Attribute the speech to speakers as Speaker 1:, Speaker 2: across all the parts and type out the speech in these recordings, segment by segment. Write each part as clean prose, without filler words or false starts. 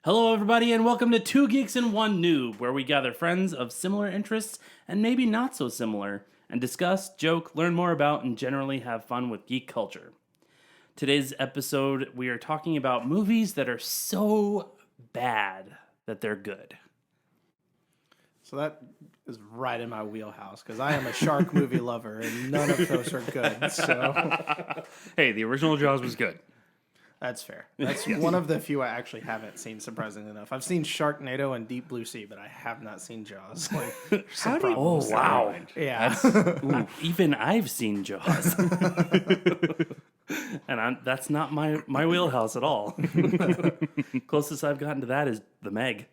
Speaker 1: Hello, everybody, and welcome to Two Geeks and One Noob, where we gather friends of similar interests and maybe not so similar, and discuss, joke, learn more about, and generally have fun with geek culture. Today's episode, we are talking about movies that are so bad that they're good.
Speaker 2: So that is right in my wheelhouse, because I am a shark movie lover, and none of those are good, so
Speaker 3: Hey, the original Jaws was good.
Speaker 2: that's fair. That's one of the few I actually haven't seen, surprisingly enough. I've seen Sharknado and Deep Blue Sea, but I have not seen Jaws.
Speaker 3: How do you?
Speaker 1: Oh, wow.
Speaker 2: Yeah.
Speaker 1: Ooh, even I've seen Jaws. And that's not my wheelhouse at all. Closest I've gotten to that is The Meg.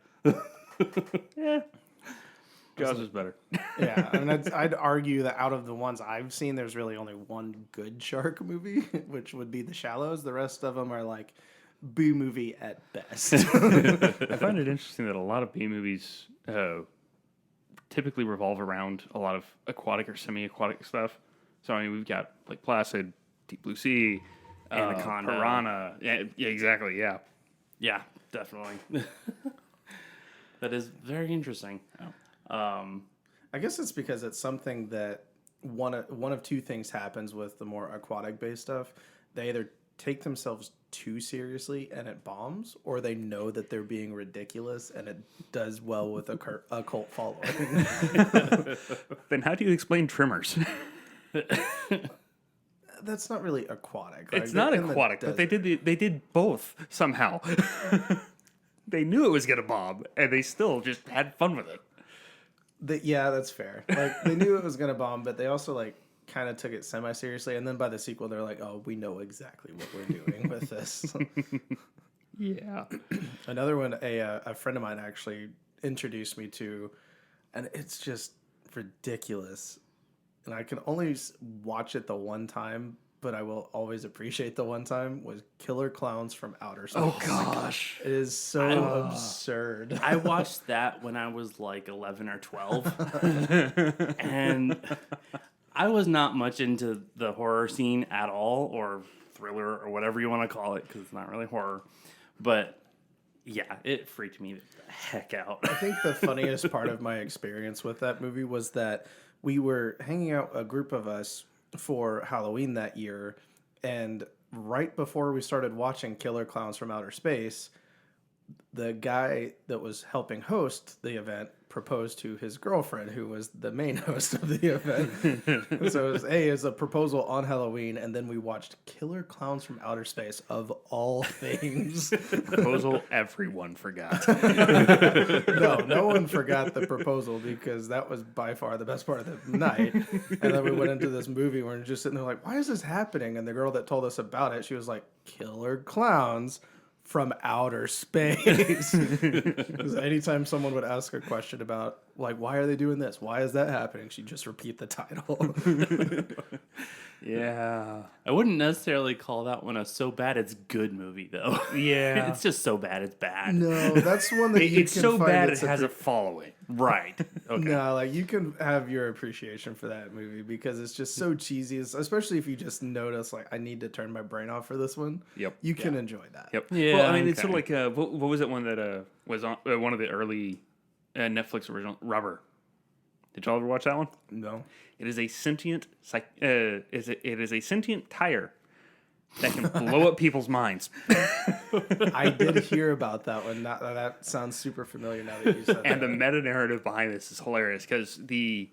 Speaker 3: Jaws is better.
Speaker 2: Yeah, I mean, I'd argue that out of the ones I've seen, there's really only one good shark movie, which would be The Shallows. The rest of them are like B movie at best.
Speaker 3: I find it interesting that a lot of B movies typically revolve around a lot of aquatic or semi-aquatic stuff. So I mean, we've got like Placid, Deep Blue Sea,
Speaker 1: Anaconda.
Speaker 3: Piranha. Yeah, exactly. Yeah.
Speaker 1: Yeah, definitely. That is very interesting.
Speaker 2: I guess it's because it's something that one of two things happens with the more aquatic based stuff. They either take themselves too seriously and it bombs, or they know that they're being ridiculous and it does well with a cult following.
Speaker 3: Then how do you explain Tremors?
Speaker 2: That's not really aquatic.
Speaker 3: It's not aquatic, but they did both somehow. They knew it was gonna bomb, and they still just had fun with it.
Speaker 2: Yeah, that's fair. Like, they knew it was gonna bomb, but they also like kind of took it semi seriously. And then by the sequel, they're like, "Oh, we know exactly what we're doing with this."
Speaker 3: Yeah.
Speaker 2: Another one, a friend of mine actually introduced me to, and it's just ridiculous. And I can only watch it the one time, but I will always appreciate the one time, was Killer Clowns from Outer Space.
Speaker 3: Oh gosh.
Speaker 2: It is so absurd.
Speaker 1: I watched that when I was like 11 or 12. And I was not much into the horror scene at all, or thriller, or whatever you want to call it, because it's not really horror. But yeah, it freaked me the heck out.
Speaker 2: I think the funniest part of my experience with that movie was that we were hanging out, a group of us, for Halloween that year, and right before we started watching Killer Clowns from Outer Space, the guy that was helping host the event proposed to his girlfriend, who was the main host of the event. So it was a proposal on Halloween, and then we watched Killer Clowns from Outer Space, of all things.
Speaker 3: Proposal everyone forgot.
Speaker 2: No one forgot the proposal, because that was by far the best part of the night. And then we went into this movie where we're just sitting there like, why is this happening? And the girl that told us about it, she was like, Killer Clowns from Outer Space. Because anytime someone would ask a question about, like, why are they doing this? Why is that happening? She'd just repeat the title.
Speaker 3: Yeah.
Speaker 1: I wouldn't necessarily call that one a so bad it's good movie, though.
Speaker 3: Yeah.
Speaker 1: It's just so bad it's bad.
Speaker 2: No, that's one that you
Speaker 3: It's
Speaker 2: can
Speaker 3: so
Speaker 2: find
Speaker 3: bad it
Speaker 2: it's
Speaker 3: has a following.
Speaker 1: Right. Okay.
Speaker 2: No, like, you can have your appreciation for that movie, because it's just so cheesy, especially if you just notice, like, I need to turn my brain off for this one.
Speaker 3: Yep.
Speaker 2: You can enjoy that.
Speaker 3: Yep.
Speaker 1: Yeah,
Speaker 3: Well, I mean, it's
Speaker 1: okay.
Speaker 3: sort of like what was it one that was on one of the early Netflix original Rubber? Did y'all ever watch that one?
Speaker 2: No.
Speaker 3: It is a sentient it is a sentient tire that can blow up people's minds.
Speaker 2: I did hear about that one. That sounds super familiar now that you said
Speaker 3: And
Speaker 2: that.
Speaker 3: the meta narrative behind this is hilarious, because the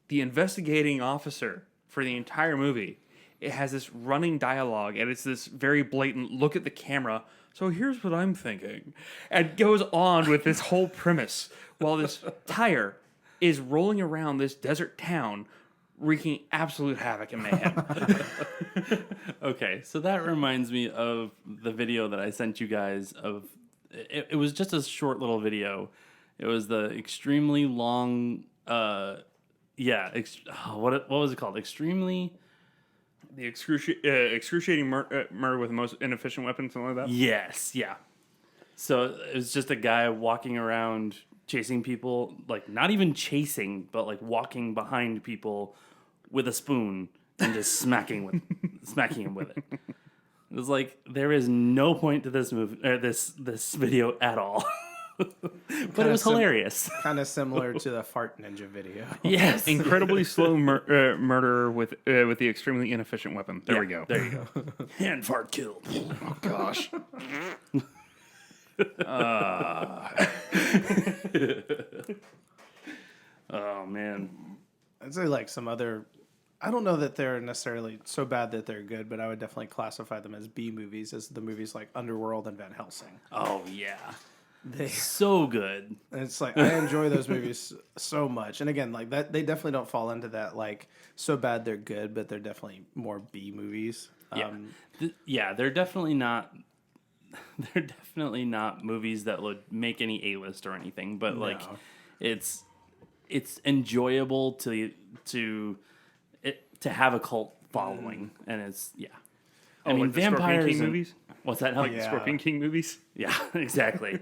Speaker 3: investigating officer for the entire movie, it has this running dialogue, and it's this very blatant look at the camera. So here's what I'm thinking, and goes on with this whole premise while this tire is rolling around this desert town, wreaking absolute havoc and mayhem.
Speaker 1: Okay, so that reminds me of the video that I sent you guys of. It was just a short little video. It was the extremely long. What was it called? Extremely.
Speaker 3: The excruciating murder with the most inefficient weapon, something like that.
Speaker 1: Yes, yeah. So it was just a guy walking around chasing people, like not even chasing, but like walking behind people with a spoon and just smacking him with it. It was like there is no point to this movie or this video at all. But it was hilarious.
Speaker 2: Kind of similar to the Fart Ninja video.
Speaker 1: Yes.
Speaker 3: Incredibly slow murder with the extremely inefficient weapon. There we go.
Speaker 1: There you go. Hand fart killed.
Speaker 3: Oh gosh.
Speaker 1: Oh man.
Speaker 2: I'd say like some other. I don't know that they're necessarily so bad that they're good, but I would definitely classify them as B movies, as the movies like Underworld and Van Helsing.
Speaker 1: Oh yeah.
Speaker 2: They,
Speaker 1: So good.
Speaker 2: it's like I enjoy those movies so much, and again, like that, they definitely don't fall into that like so bad they're good, but they're definitely more B movies.
Speaker 1: Yeah. They're definitely not. They're definitely not movies that would make any A-list or anything, but like,
Speaker 2: No.
Speaker 1: it's enjoyable to have a cult following, and it's I mean,
Speaker 3: like the Scorpion
Speaker 1: vampires
Speaker 3: King
Speaker 1: and,
Speaker 3: movies?
Speaker 1: What's that?
Speaker 3: Like
Speaker 2: Yeah.
Speaker 3: Scorpion King movies?
Speaker 1: Yeah, exactly.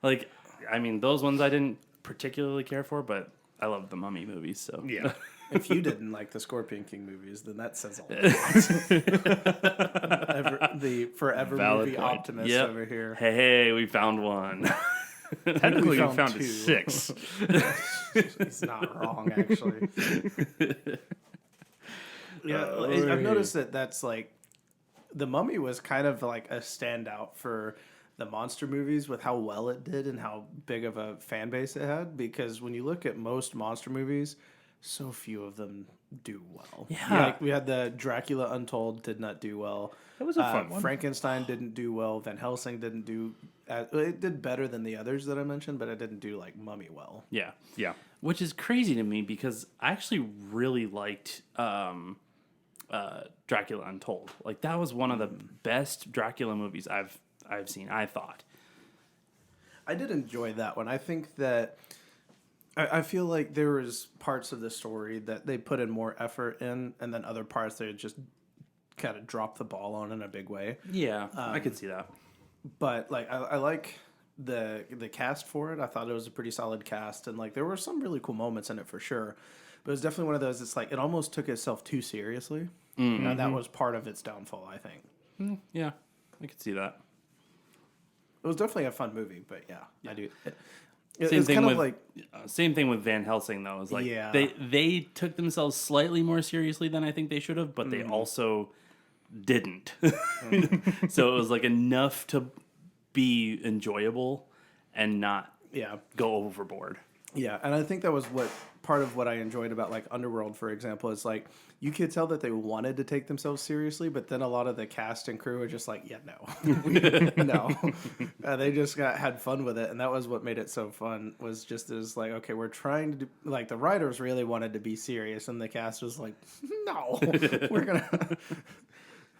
Speaker 1: Like, I mean, those ones I didn't particularly care for, but I love the Mummy movies. So
Speaker 3: Yeah.
Speaker 2: If you didn't like the Scorpion King movies, then that says a lot. The forever
Speaker 3: Valid
Speaker 2: movie
Speaker 3: point.
Speaker 2: optimist
Speaker 1: Yep.
Speaker 2: over here.
Speaker 1: Hey, we found one.
Speaker 3: Technically, we
Speaker 2: found
Speaker 3: found
Speaker 2: two.
Speaker 3: 6.
Speaker 2: He's not wrong, actually. I've noticed that that's like the Mummy was kind of like a standout for the monster movies with how well it did and how big of a fan base it had. Because when you look at most monster movies, so few of them do well.
Speaker 1: Yeah.
Speaker 2: Like we had the Dracula Untold did not do well.
Speaker 3: That was a fun one.
Speaker 2: Frankenstein didn't do well. Van Helsing didn't do. It did better than the others that I mentioned, but it didn't do like Mummy well.
Speaker 1: Yeah.
Speaker 3: Yeah.
Speaker 1: Which is crazy to me because I actually really liked Dracula Untold. Like that was one of the best Dracula movies I've seen, I thought.
Speaker 2: I did enjoy that one. I think that I feel like there was parts of the story that they put in more effort in, and then other parts they just kind of dropped the ball on in a big way.
Speaker 1: Yeah, I could see that.
Speaker 2: But like I like the cast for it. I thought it was a pretty solid cast, and like there were some really cool moments in it for sure. But it was definitely one of those. It's like it almost took itself too seriously, and that was part of its downfall. I think
Speaker 1: Yeah, I could see that.
Speaker 2: it was definitely a fun movie, but yeah. I do.
Speaker 1: Same
Speaker 2: It's
Speaker 1: thing
Speaker 2: kind
Speaker 1: with
Speaker 2: of like
Speaker 1: same thing with Van Helsing though. Is like
Speaker 2: Yeah.
Speaker 1: they took themselves slightly more seriously than I think they should have, but they also didn't. So it was like enough to be enjoyable and not
Speaker 2: yeah.
Speaker 1: go overboard.
Speaker 2: Yeah, and I think that was what part of what I enjoyed about like Underworld, for example, is like you could tell that they wanted to take themselves seriously, but then a lot of the cast and crew were just like, yeah, no, no. They just had fun with it, and that was what made it so fun. Was just as like, okay, we're trying to do, like the writers really wanted to be serious, and the cast was like, no, we're gonna.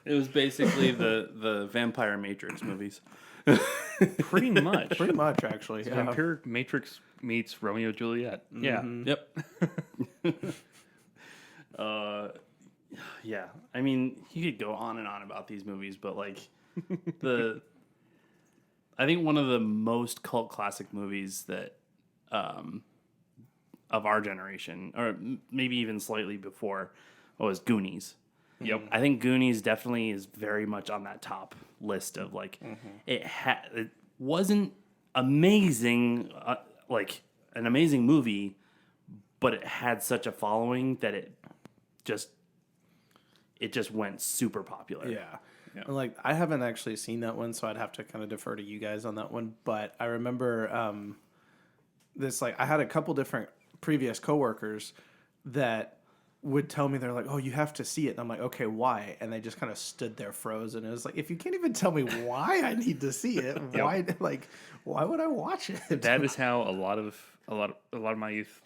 Speaker 1: It was basically the Vampire Matrix movies.
Speaker 3: Pretty much.
Speaker 2: Pretty much, actually. Yeah.
Speaker 3: Vampire Matrix meets Romeo and Juliet. Yeah.
Speaker 1: Yep. Yeah. I mean, you could go on and on about these movies, but like I think one of the most cult classic movies that of our generation, or maybe even slightly before, was Goonies.
Speaker 3: Yep.
Speaker 1: I think Goonies definitely is very much on that top list of like it wasn't amazing, like an amazing movie, but it had such a following that it just went super popular.
Speaker 2: Yeah. And like I haven't actually seen that one, so I'd have to kind of defer to you guys on that one. But I remember this like I had a couple different previous coworkers that would tell me, they're like, "Oh, you have to see it," and I'm like, "Okay, why?" And they just kind of stood there frozen. It was like, if you can't even tell me why I need to see it, why would I watch it?
Speaker 3: That is how a lot of my youth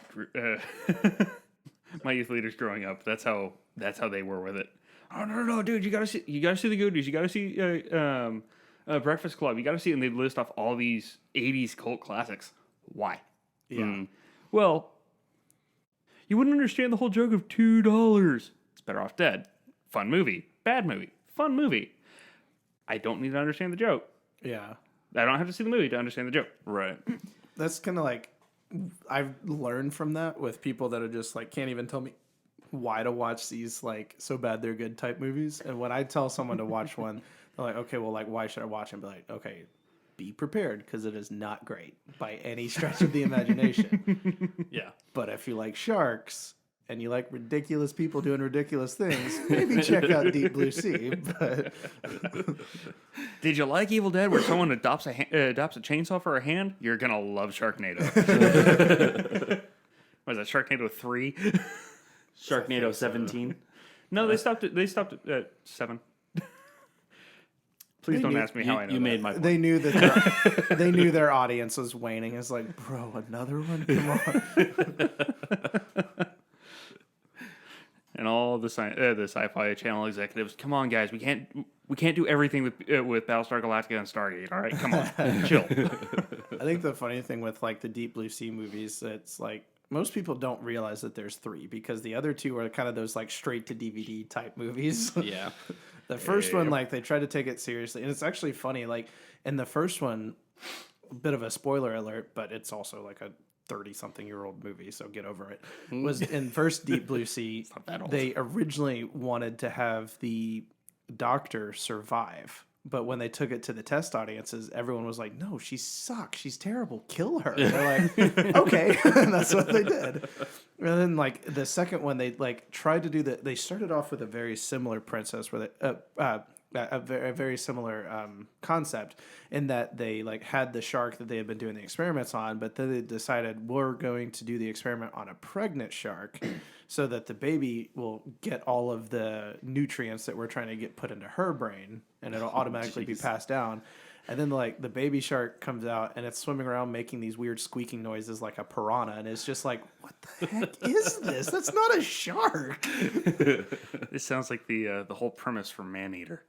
Speaker 3: my youth leaders growing up. That's how they were with it. Oh no, dude, you gotta see the Goonies. You gotta see Breakfast Club. You gotta see it. And they list off all these '80s cult classics. Why?
Speaker 2: Yeah.
Speaker 3: Well, you wouldn't understand the whole joke of $2. It's better off dead. Fun movie. Bad movie. Fun movie. I don't need to understand the joke.
Speaker 2: Yeah.
Speaker 3: I don't have to see the movie to understand the joke.
Speaker 1: Right.
Speaker 2: That's kind of like I've learned from that with people that are just like can't even tell me why to watch these like so bad they're good type movies. And when I tell someone to watch one, I'm like, okay, well, like, why should I watch it? And be like, okay, be prepared because it is not great by any stretch of the imagination.
Speaker 1: Yeah.
Speaker 2: But if you like sharks and you like ridiculous people doing ridiculous things, maybe check out Deep Blue Sea. But
Speaker 3: Did you like Evil Dead where someone adopts a chainsaw for a hand? You're going to love Sharknado. Was that Sharknado 3?
Speaker 1: Sharknado 17.
Speaker 3: No, they stopped at 7. Please don't ask me how I know
Speaker 1: You
Speaker 3: that.
Speaker 1: made my point.
Speaker 2: they knew that they knew their audience was waning. It's like, bro, another one? Come on.
Speaker 3: And all the Sci-Fi Channel executives, come on, guys, we can't do everything with Battlestar Galactica and Stargate. All right, come on, chill.
Speaker 2: I think the funny thing with like the Deep Blue Sea movies, it's like most people don't realize that there's 3 because the other 2 are kind of those like straight to DVD type movies.
Speaker 1: Yeah.
Speaker 2: The first one, like they try to take it seriously, and it's actually funny. Like in the first one, a bit of a spoiler alert, but it's also like a 30-something-year-old movie, so get over it. Was in first Deep Blue Sea, they originally wanted to have the doctor survive, but when they took it to the test audiences, everyone was like, "No, she sucks. She's terrible. Kill her." And they're like, "Okay," and that's what they did. And then, like the second one, they like tried to do that. They started off with a very similar princess, where a very similar concept in that they like had the shark that they had been doing the experiments on, but then they decided we're going to do the experiment on a pregnant shark so that the baby will get all of the nutrients that we're trying to get put into her brain and it'll automatically be passed down. And then like the baby shark comes out and it's swimming around making these weird squeaking noises like a piranha, and it's just like, what the heck is this? That's not a shark.
Speaker 3: This sounds like the whole premise for Maneater.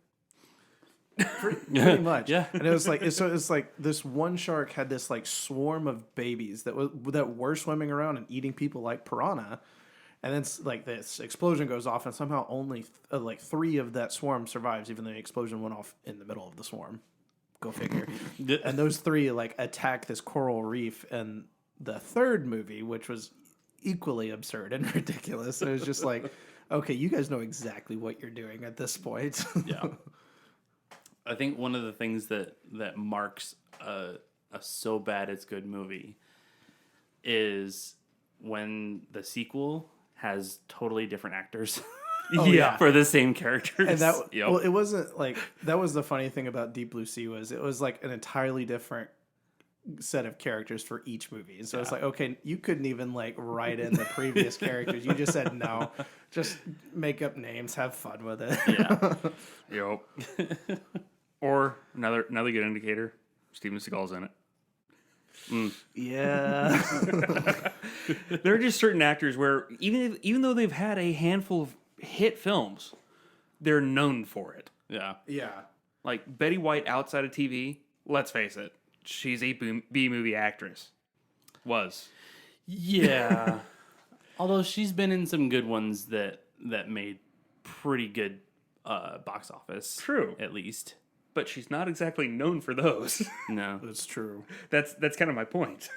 Speaker 2: Pretty much.
Speaker 1: Yeah.
Speaker 2: And it was like it's like this one shark had this like swarm of babies that were swimming around and eating people like piranha. And then like this explosion goes off, and somehow only like 3 of that swarm survives, even though the explosion went off in the middle of the swarm. Go figure. And those 3 like attack this coral reef. And the third movie, which was equally absurd and ridiculous, it was just like, okay, you guys know exactly what you're doing at this point.
Speaker 1: Yeah. I think one of the things that marks a so bad it's good movie is when the sequel has totally different actors.
Speaker 2: yeah.
Speaker 1: For the same characters.
Speaker 2: And that
Speaker 1: Yep.
Speaker 2: well, it wasn't like that was the funny thing about Deep Blue Sea was it was like an entirely different set of characters for each movie. And so it's like, okay, you couldn't even like write in the previous characters. You just said no. Just make up names, have fun with it.
Speaker 1: Yeah.
Speaker 3: Yep. Or another good indicator, Steven Seagal's in it.
Speaker 2: Yeah.
Speaker 3: There are just certain actors where even though they've had a handful of hit films, they're known for it.
Speaker 1: Yeah.
Speaker 2: Yeah.
Speaker 3: Like Betty White outside of TV, let's face it, she's a B-movie actress. Was.
Speaker 1: Yeah. Although she's been in some good ones that made pretty good box office.
Speaker 3: True.
Speaker 1: At least.
Speaker 3: But she's not exactly known for those.
Speaker 1: No.
Speaker 2: That's true.
Speaker 3: That's kind of my point.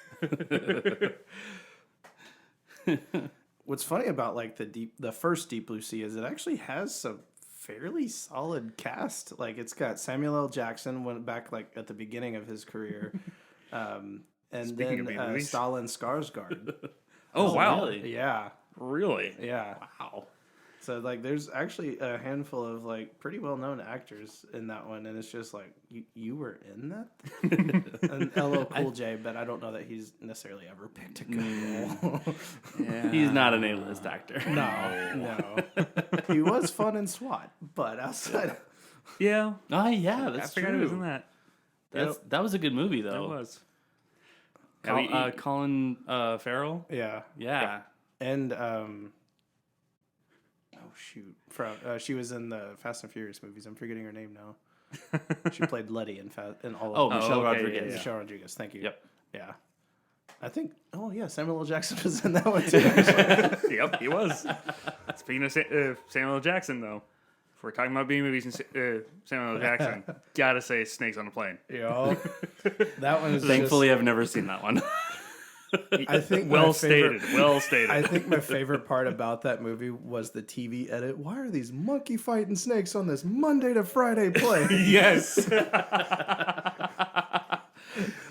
Speaker 2: What's funny about like the first Deep Blue Sea is it actually has some fairly solid cast. Like it's got Samuel L. Jackson went back like at the beginning of his career, and
Speaker 3: Speaking of
Speaker 2: then
Speaker 3: B-movies.
Speaker 2: Stalin Skarsgård.
Speaker 3: Oh, wow.
Speaker 1: Really?
Speaker 2: Yeah,
Speaker 3: Really?
Speaker 2: yeah.
Speaker 1: Wow.
Speaker 2: So like, there's actually a handful of like pretty well known actors in that one, and it's just like you were in that. And LL Cool J, but I don't know that he's necessarily ever picked a good role.
Speaker 3: Yeah.
Speaker 1: He's not an A-list actor.
Speaker 2: No. He was fun in SWAT, but outside.
Speaker 3: Yeah.
Speaker 1: Oh, yeah,
Speaker 3: I
Speaker 1: that's
Speaker 3: forgot he was in
Speaker 1: true.
Speaker 3: that.
Speaker 1: That was a good movie,
Speaker 3: That
Speaker 1: though.
Speaker 3: was.
Speaker 1: Colin Farrell?
Speaker 2: Yeah.
Speaker 1: Yeah.
Speaker 2: And shoot, from she was in the Fast and Furious movies. I'm forgetting her name now. She played Letty in all
Speaker 1: Oh,
Speaker 2: of them.
Speaker 1: Michelle
Speaker 3: okay,
Speaker 1: Rodriguez.
Speaker 3: yeah.
Speaker 2: Michelle Rodriguez. Thank you.
Speaker 1: Yep.
Speaker 2: Yeah. I think. Oh yeah, Samuel L. Jackson was in that one too. actually.
Speaker 3: Yep, he was. Speaking of Samuel L. Jackson, though, if we're talking about B movies and Samuel L. Jackson, gotta say Snakes on a Plane.
Speaker 2: Yeah. That one is
Speaker 1: Thankfully, I've never seen that one.
Speaker 2: I think
Speaker 3: Well stated. Well stated.
Speaker 2: I think my favorite part about that movie was the TV edit. Why are these monkey fighting snakes on this Monday to Friday play?
Speaker 3: Yes.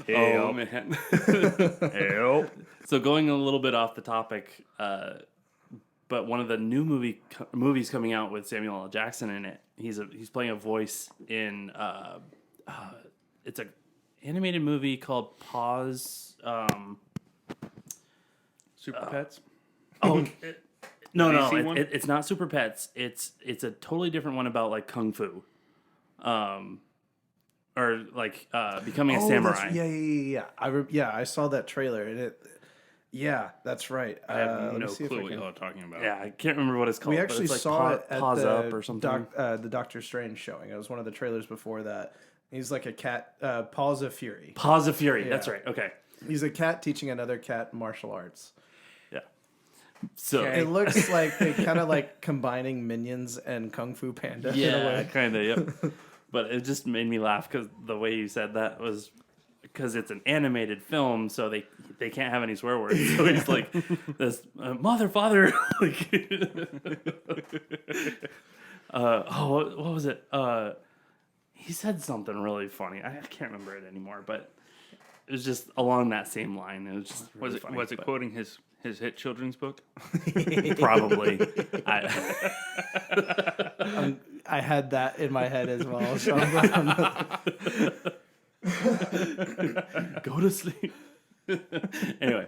Speaker 1: Oh man.
Speaker 3: Help.
Speaker 1: So going a little bit off the topic, but one of the new movies coming out with Samuel L. Jackson in it. He's playing a voice in it's a animated movie called Pause.
Speaker 3: Super Pets.
Speaker 1: Oh no,
Speaker 3: Have you seen one?
Speaker 1: it's not Super Pets. It's a totally different one about like kung fu, or like becoming a samurai.
Speaker 2: I saw that trailer and it. Yeah, that's right.
Speaker 3: I have no clue what y'all are talking about.
Speaker 1: Yeah, I can't remember what it's called.
Speaker 2: We
Speaker 1: but
Speaker 2: actually
Speaker 1: it's like
Speaker 2: saw it at
Speaker 1: Pause
Speaker 2: the
Speaker 1: Up or something.
Speaker 2: the Doctor Strange showing. It was one of the trailers before that. He's like a cat. Paws of Fury.
Speaker 1: Paws of Fury. That's right. Okay.
Speaker 2: He's a cat teaching another cat martial arts.
Speaker 1: Yeah. So
Speaker 3: Okay.
Speaker 2: It looks like they kind of like combining Minions and Kung Fu Panda. in a
Speaker 1: yeah,
Speaker 2: way.
Speaker 1: kind of. Yep. But it just made me laugh because the way you said that was because it's an animated film, so they can't have any swear words. So he's like this mother, father. Like, what was it? He said something really funny. I can't remember it anymore, but it was just along that same line. It was just really funny,
Speaker 3: Was it
Speaker 1: but
Speaker 3: quoting his hit children's book?
Speaker 1: probably.
Speaker 2: I had that in my head as well. So
Speaker 1: Go to sleep. Anyway,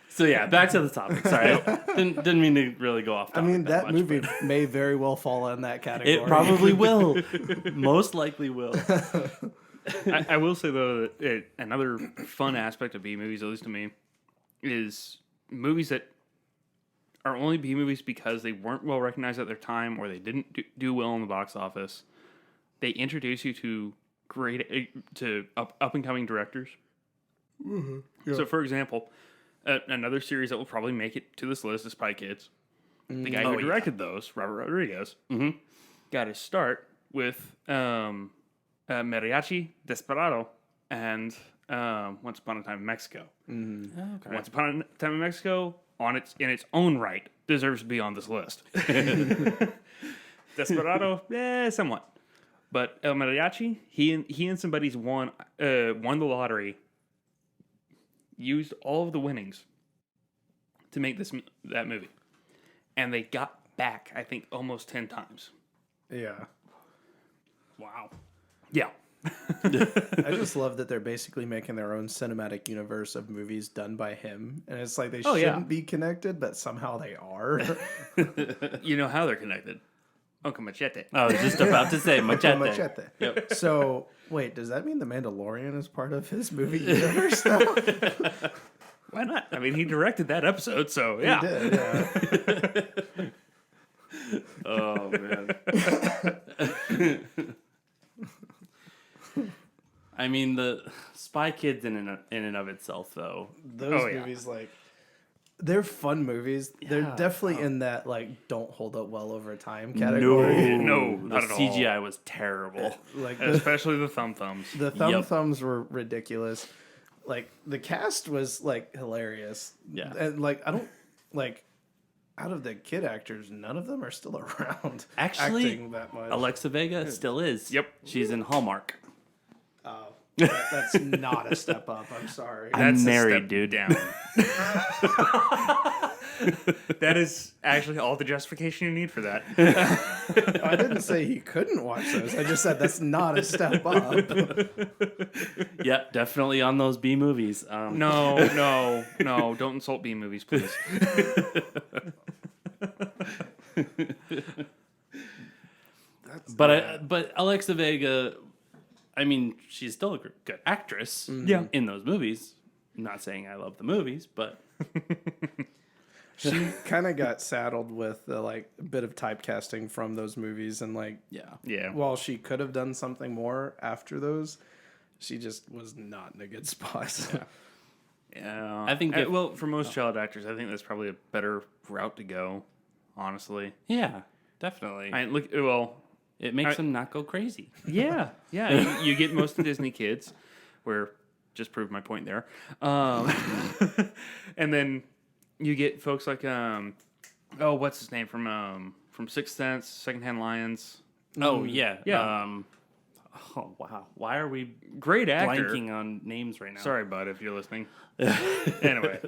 Speaker 1: so yeah, back to the topic. Sorry, I didn't mean to really go off
Speaker 2: I
Speaker 1: topic.
Speaker 2: mean, that
Speaker 1: much,
Speaker 2: movie
Speaker 1: but
Speaker 2: may very well fall in that category.
Speaker 1: it probably will. Most likely will.
Speaker 3: I will say though that another fun aspect of B movies, at least to me, is movies that are only B movies because they weren't well recognized at their time or they didn't do well in the box office. They introduce you to up and coming directors.
Speaker 2: Mm-hmm. Yeah.
Speaker 3: So, for example, another series that will probably make it to this list is Spy Kids. The guy who directed those, Robert Rodriguez, got his start with Mariachi Desperado and Once Upon a Time in Mexico.
Speaker 1: Okay.
Speaker 3: Once Upon a Time in Mexico, in its own right, deserves to be on this list. Desperado, somewhat. But El Mariachi, he and somebody's won the lottery, used all of the winnings to make that movie, and they got back, I think, almost 10 times.
Speaker 2: Yeah.
Speaker 1: Wow.
Speaker 3: Yeah.
Speaker 2: I just love that they're basically making their own cinematic universe of movies done by him. And it's like they shouldn't be connected, but somehow they are.
Speaker 3: You know how they're connected. Uncle Machete.
Speaker 1: I was just about to say machete.
Speaker 2: Machete.
Speaker 1: Yep.
Speaker 2: So, wait, does that mean The Mandalorian is part of his movie universe now?
Speaker 3: Why not? I mean, he directed that episode, so yeah.
Speaker 2: He did, yeah.
Speaker 1: Oh man. I mean, the Spy Kids in and of itself, though.
Speaker 2: Those movies, like, they're fun movies. They're definitely in that, like, don't hold up well over time category.
Speaker 3: No,
Speaker 1: the
Speaker 3: not at all.
Speaker 1: CGI was terrible.
Speaker 2: Like,
Speaker 3: Especially the thumbs.
Speaker 2: the thumbs were ridiculous. Like, the cast was, like, hilarious.
Speaker 1: Yeah.
Speaker 2: And, like, I don't, like, out of the kid actors, none of them are still around.
Speaker 1: Actually,
Speaker 2: acting that much.
Speaker 1: Alexa Vega still is.
Speaker 3: Yep.
Speaker 1: She's in Hallmark.
Speaker 2: That's not a step up. I'm sorry.
Speaker 1: I'm
Speaker 3: That's
Speaker 1: married,
Speaker 3: a step
Speaker 1: dude.
Speaker 3: down. That is actually all the justification you need for that.
Speaker 2: I didn't say he couldn't watch those. I just said that's not a step up.
Speaker 1: Yep, definitely on those B movies.
Speaker 3: No, don't insult B movies, please.
Speaker 1: But Alexa Vega, I mean, she's still a good actress.
Speaker 3: Yeah.
Speaker 1: In those movies. I'm not saying I love the movies, but
Speaker 2: She kind of got saddled with the like bit of typecasting from those movies, and like
Speaker 3: Yeah.
Speaker 2: while she could have done something more after those, she just was not in a good spot.
Speaker 3: Yeah.
Speaker 1: I think
Speaker 3: for most child actors, I think that's probably a better route to go, honestly.
Speaker 1: yeah, definitely. It makes them not go crazy.
Speaker 3: Yeah. You get most of the Disney kids where just proved my point there. And then you get folks like what's his name from Sixth Sense, Secondhand Lions.
Speaker 1: Oh yeah.
Speaker 3: Yeah.
Speaker 1: Oh wow. Why are we
Speaker 3: Great actor.
Speaker 1: blanking on names right now?
Speaker 3: Sorry, bud, if you're listening. Anyway,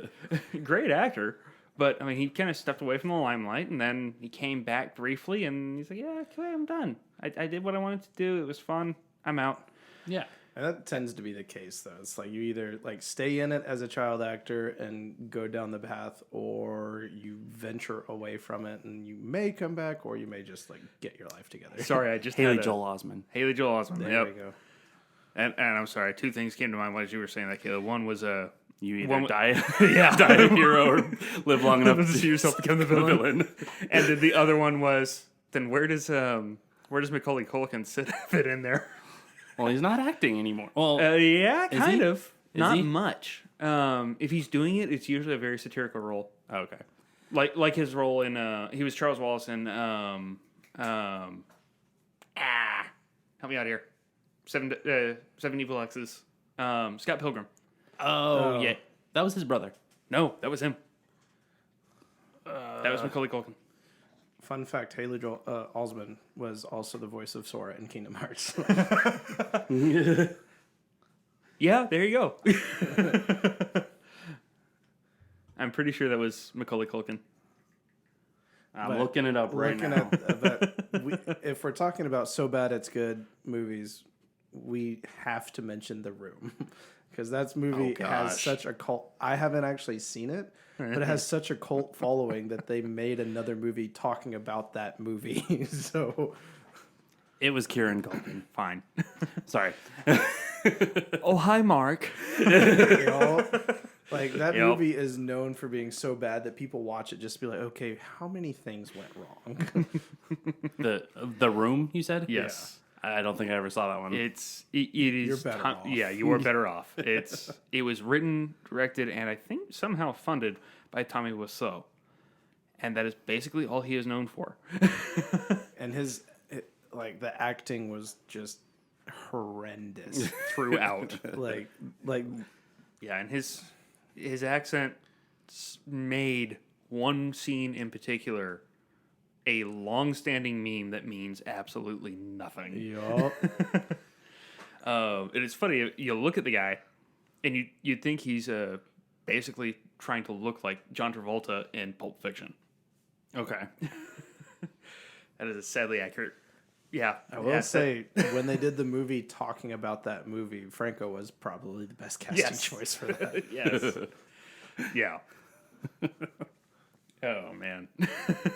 Speaker 3: great actor. But, I mean, he kind of stepped away from the limelight, and then he came back briefly, and he's like, yeah, okay, I'm done. I did what I wanted to do. It was fun. I'm out.
Speaker 1: Yeah.
Speaker 2: And that tends to be the case, though. It's like you either like stay in it as a child actor and go down the path, or you venture away from it, and you may come back, or you may just like get your life together.
Speaker 3: Sorry, I just
Speaker 1: Haley
Speaker 3: had
Speaker 1: Joel Osment.
Speaker 3: Haley Joel Osment.
Speaker 2: There
Speaker 3: Yep.
Speaker 2: we go.
Speaker 3: And I'm sorry, two things came to mind as you were saying that, Caleb. One was
Speaker 1: You either
Speaker 3: One-
Speaker 1: die,
Speaker 3: yeah.
Speaker 1: die a hero or live long enough
Speaker 3: to see yourself become the villain. And then the other one was, then where does Macaulay Culkin fit in there?
Speaker 1: Well, he's not acting anymore. Well,
Speaker 3: Yeah,
Speaker 1: Is
Speaker 3: kind
Speaker 1: he?
Speaker 3: of. Not
Speaker 1: he?
Speaker 3: much. If he's doing it, it's usually a very satirical role.
Speaker 1: okay.
Speaker 3: Like his role in he was Charles Wallace in help me out here. Seven Evil X's. Scott Pilgrim.
Speaker 1: Oh, yeah. That was his brother.
Speaker 3: No, that was him. That was Macaulay Culkin.
Speaker 2: Fun fact: Haley Joel Osment was also the voice of Sora in Kingdom Hearts.
Speaker 3: Yeah, there you go. I'm pretty sure that was Macaulay Culkin.
Speaker 1: I'm
Speaker 2: But
Speaker 1: looking it up right now.
Speaker 2: If we're talking about so bad it's good movies, we have to mention The Room because that movie has
Speaker 1: gosh.
Speaker 2: such a cult. I haven't actually seen it, but it has such a cult following that they made another movie talking about that movie. So
Speaker 1: It was Kieran Culkin.
Speaker 3: Fine.
Speaker 1: Sorry.
Speaker 3: Oh, hi, Mark.
Speaker 2: you know, like that
Speaker 3: Yep.
Speaker 2: movie is known for being so bad that people watch it just to be like, okay, how many things went wrong?
Speaker 1: The Room, you said?
Speaker 3: Yes.
Speaker 1: I don't think I ever saw that one.
Speaker 3: It is
Speaker 2: You're better off.
Speaker 3: Yeah, you are better off. It was written, directed, and I think somehow funded by Tommy Wiseau, and that is basically all he is known for.
Speaker 2: And the acting was just horrendous.
Speaker 3: Throughout.
Speaker 2: like
Speaker 3: Yeah, and his accent made one scene in particular a long-standing meme that means absolutely nothing.
Speaker 2: yup.
Speaker 3: And it's funny, you look at the guy, and you'd think he's basically trying to look like John Travolta in Pulp Fiction.
Speaker 1: Okay.
Speaker 3: That is a sadly accurate. Yeah,
Speaker 2: I will say, when they did the movie talking about that movie, Franco was probably the best casting choice for that.
Speaker 3: yes, yeah. Oh man,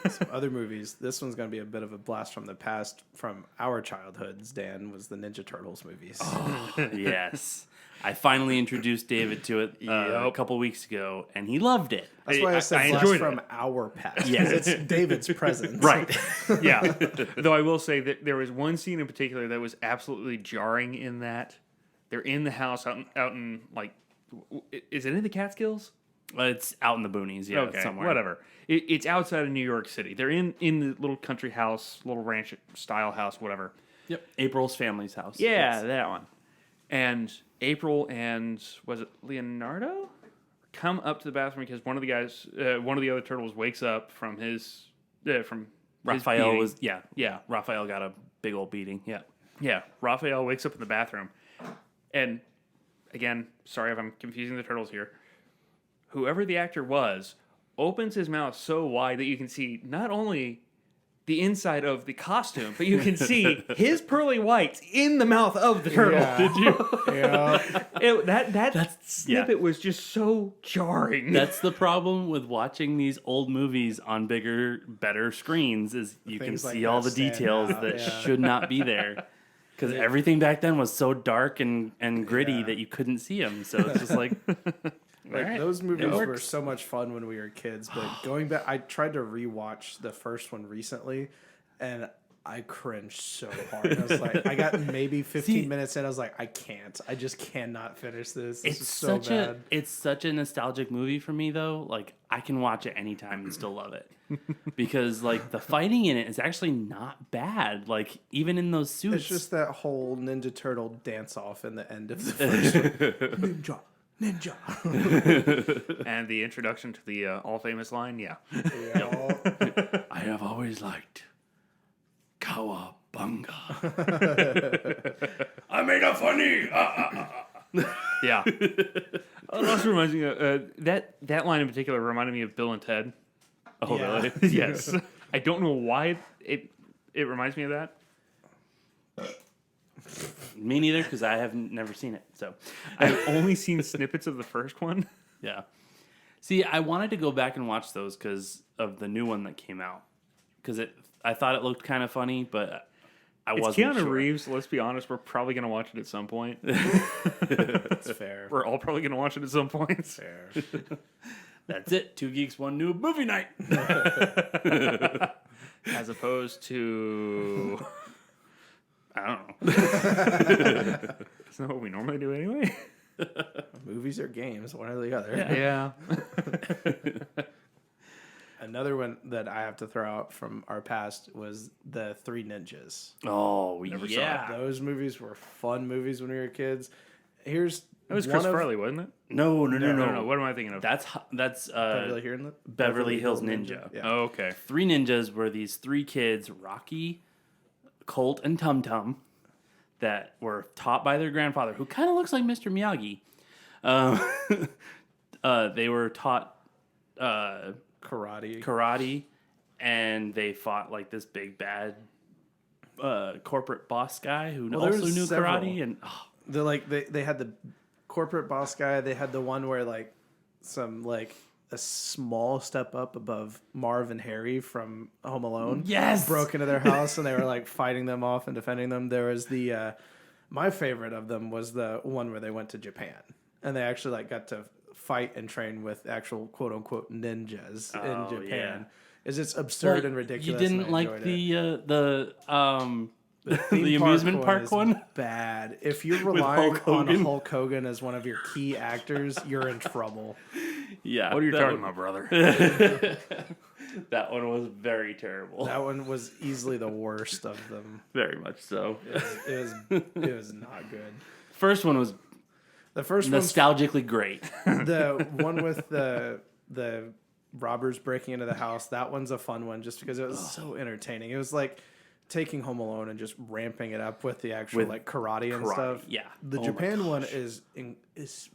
Speaker 2: Some other movies. This one's going to be a bit of a blast from the past from our childhoods. Dan was the Ninja Turtles movies.
Speaker 1: Yes. I finally introduced David to it a couple weeks ago, and he loved it.
Speaker 2: That's why I said
Speaker 3: I
Speaker 2: blast
Speaker 3: enjoyed
Speaker 2: from
Speaker 3: it.
Speaker 2: our past.
Speaker 1: Yeah.
Speaker 2: 'Cause it's David's presence.
Speaker 1: Right.
Speaker 3: yeah. Though I will say that there was one scene in particular that was absolutely jarring. In that they're in the house out in like, is it in the Catskills?
Speaker 1: It's out in the boonies, yeah,
Speaker 3: Okay,
Speaker 1: somewhere.
Speaker 3: whatever. It's outside of New York City. They're in the little country house, little ranch style house, whatever.
Speaker 1: Yep. April's family's house.
Speaker 3: Yeah, that one. And April and was it Leonardo come up to the bathroom because one of the guys, one of the other turtles, wakes up from his
Speaker 1: Raphael
Speaker 3: his beating.
Speaker 1: yeah. Raphael got a big old beating. Yeah.
Speaker 3: Yeah. Raphael wakes up in the bathroom, and again, sorry if I'm confusing the turtles here. Whoever the actor was opens his mouth so wide that you can see not only the inside of the costume, but you can see his pearly whites in the mouth of the turtle.
Speaker 2: Yeah.
Speaker 1: Did you?
Speaker 2: Yeah.
Speaker 3: That snippet was just so jarring.
Speaker 1: That's the problem with watching these old movies on bigger, better screens is you can
Speaker 2: Things like
Speaker 1: see all the
Speaker 2: that stand
Speaker 1: details
Speaker 2: out,
Speaker 1: that
Speaker 2: yeah.
Speaker 1: should not be there. Because everything back then was so dark and gritty
Speaker 2: Yeah.
Speaker 1: that you couldn't see them. So it's just like,
Speaker 2: Like,
Speaker 1: Alright,
Speaker 2: those movies
Speaker 1: it
Speaker 2: were
Speaker 1: works.
Speaker 2: so much fun when we were kids, but going back, I tried to rewatch the first one recently, and I cringed so hard. I was like, I got maybe 15 minutes in. I was like, I can't. I just cannot finish this. This is so bad.
Speaker 1: It's such a nostalgic movie for me though. Like I can watch it anytime and still love it. Because like the fighting in it is actually not bad. Like even in those suits.
Speaker 2: It's just that whole Ninja Turtle dance off in the end of the first one. Ninja.
Speaker 3: And the introduction to the all famous line, yeah.
Speaker 1: I have always liked Cowabunga. I made a funny.
Speaker 3: Yeah. It also reminds me of that line in particular reminded me of Bill and Ted.
Speaker 1: Oh,
Speaker 2: Yeah.
Speaker 1: really?
Speaker 3: Yes. I don't know why it reminds me of that.
Speaker 1: Me neither, because I have never seen it. So,
Speaker 3: I've only seen snippets of the first one.
Speaker 1: yeah. See, I wanted to go back and watch those because of the new one that came out. Because I thought it looked kind of funny, but I
Speaker 3: It's
Speaker 1: wasn't
Speaker 3: Keanu
Speaker 1: sure.
Speaker 3: Reeves. Let's be honest. We're probably going to watch it at some point.
Speaker 2: That's fair.
Speaker 3: We're all probably going to watch it at some point.
Speaker 2: Fair.
Speaker 1: That's it. 2 Geeks, 1 Noob movie night.
Speaker 3: As opposed to...
Speaker 1: I don't know.
Speaker 3: Isn't that what we normally do anyway?
Speaker 2: Movies or games, one or the other.
Speaker 3: Yeah.
Speaker 2: Another one that I have to throw out from our past was the Three Ninjas.
Speaker 1: Oh,
Speaker 3: Never saw
Speaker 1: yeah.
Speaker 2: Those movies were fun movies when we were kids. Here's
Speaker 3: It was
Speaker 2: one
Speaker 3: Chris
Speaker 2: of
Speaker 3: Farley, wasn't it?
Speaker 1: No.
Speaker 3: No. What am I thinking of?
Speaker 1: That's
Speaker 2: Beverly Hills
Speaker 1: Beverly Hills Ninja.
Speaker 2: Yeah.
Speaker 3: Oh, okay.
Speaker 1: Three ninjas were these three kids, Rocky, Colt, and Tum Tum, that were taught by their grandfather, who kind of looks like Mr. Miyagi. They were taught karate, and they fought like this big bad corporate boss guy who
Speaker 2: Well,
Speaker 1: also
Speaker 2: there's
Speaker 1: knew
Speaker 2: several.
Speaker 1: karate. And
Speaker 2: They're like they had the corporate boss guy. They had the one where like some like a small step up above Marv and Harry from Home Alone.
Speaker 1: Yes!
Speaker 2: Broke into their house and they were like fighting them off and defending them. There was the my favorite of them was the one where they went to Japan and they actually like got to fight and train with actual quote unquote ninjas in Japan. Is it's absurd and ridiculous.
Speaker 1: You
Speaker 2: and
Speaker 1: didn't
Speaker 2: I
Speaker 1: like
Speaker 2: enjoyed it.
Speaker 1: the
Speaker 2: Theme
Speaker 1: the amusement park
Speaker 2: is
Speaker 1: one?
Speaker 2: bad. If you're relying
Speaker 1: Hulk
Speaker 2: on
Speaker 1: Hogan?
Speaker 2: Hulk Hogan as one of your key actors, you're in trouble.
Speaker 1: Yeah.
Speaker 3: What are you
Speaker 1: that
Speaker 3: talking
Speaker 1: one-
Speaker 3: about, brother?
Speaker 1: That one was very terrible.
Speaker 2: That one was easily the worst of them.
Speaker 1: Very much so.
Speaker 2: It was not good.
Speaker 1: First one was
Speaker 2: The first one's
Speaker 1: nostalgically great.
Speaker 2: the one with the robbers breaking into the house. That one's a fun one just because it was so entertaining. It was like taking Home Alone and just ramping it up with the actual like karate and stuff.
Speaker 1: yeah.
Speaker 2: The
Speaker 1: Oh my
Speaker 2: Japan one
Speaker 1: gosh.
Speaker 2: is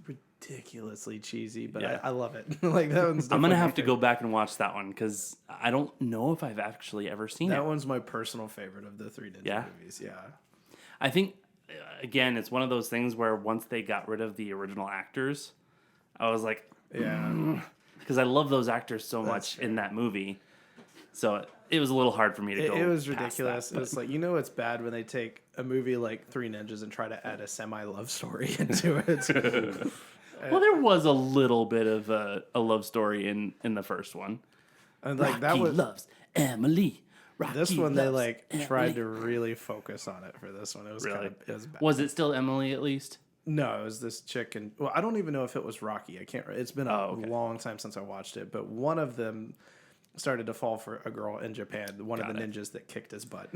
Speaker 2: ridiculously cheesy, but
Speaker 1: Yeah.
Speaker 2: I love it. Like that one's.
Speaker 1: I'm gonna
Speaker 2: definitely
Speaker 1: have
Speaker 2: my
Speaker 1: to go back and watch that one because I don't know if I've actually ever seen
Speaker 2: That
Speaker 1: it.
Speaker 2: one's my personal favorite of the Three Ninja
Speaker 1: Yeah?
Speaker 2: movies. Yeah.
Speaker 1: I think again, it's one of those things where once they got rid of the original actors, I was like,
Speaker 2: Yeah.
Speaker 1: because I love those actors so much in that movie, so it was a little hard for me to go.
Speaker 2: It was
Speaker 1: past
Speaker 2: ridiculous.
Speaker 1: that,
Speaker 2: It was like, it's bad when they take a movie like Three Ninjas and try to add a semi-love story into it.
Speaker 1: well, there was a little bit of a love story in the first one.
Speaker 2: And like that
Speaker 1: Rocky
Speaker 2: was
Speaker 1: loves Emily. Rocky
Speaker 2: this one. They
Speaker 1: loves
Speaker 2: like
Speaker 1: Emily.
Speaker 2: tried to really focus on it for this one. It was
Speaker 1: Really?
Speaker 2: it was bad.
Speaker 1: Was it still Emily at least?
Speaker 2: No, it was this chick, and well, I don't even know if it was Rocky. I can't. It's been a
Speaker 1: okay.
Speaker 2: long time since I watched it, but one of them started to fall for a girl in Japan. One of the ninjas that kicked his butt.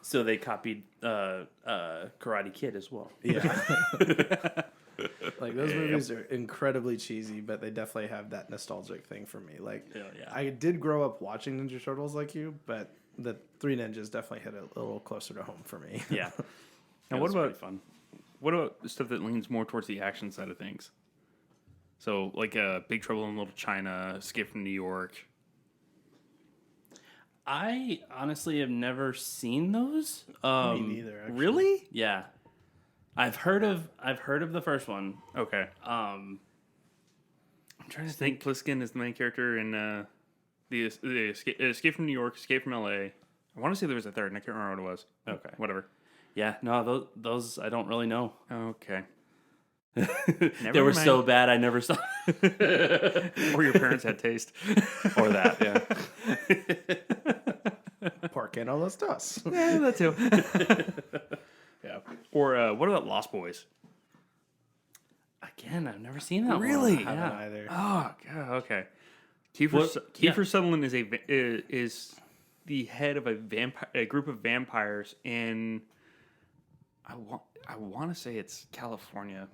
Speaker 1: So they copied Karate Kid as well.
Speaker 2: Yeah. Like those movies are incredibly cheesy, but they definitely have that nostalgic thing for me. Like
Speaker 1: Yeah.
Speaker 2: I did grow up watching Ninja Turtles like you, but the Three Ninjas definitely hit a little closer to home for me.
Speaker 1: Yeah.
Speaker 3: Now,
Speaker 1: It
Speaker 3: what
Speaker 1: was
Speaker 3: about
Speaker 1: pretty fun?
Speaker 3: What about stuff that leans more towards the action side of things? So, like Big Trouble in Little China, Escape from New York.
Speaker 1: I honestly have never seen those.
Speaker 2: Me neither. Actually.
Speaker 3: Really?
Speaker 1: Yeah, I've heard of the first one.
Speaker 3: Okay.
Speaker 1: I'm trying to
Speaker 3: Snake Plissken is the main character in the Escape from New York, Escape from L.A. I want to say there was a third, and I can't remember what it was.
Speaker 1: Okay.
Speaker 3: Whatever.
Speaker 1: Yeah, no, those I don't really know.
Speaker 3: Okay.
Speaker 1: They were so bad I never saw.
Speaker 3: Or your parents had taste.
Speaker 1: Or that, yeah.
Speaker 2: Poor ¿Por qué no los dos?
Speaker 3: Yeah, that too. Yeah. Or what about Lost Boys?
Speaker 1: Again, I've never seen that
Speaker 3: Really?
Speaker 1: one.
Speaker 2: Haven't
Speaker 1: Yeah.
Speaker 2: either.
Speaker 3: Oh, God, okay.
Speaker 1: What-
Speaker 3: Kiefer Sutherland is the head of a group of vampires in I want to say it's California.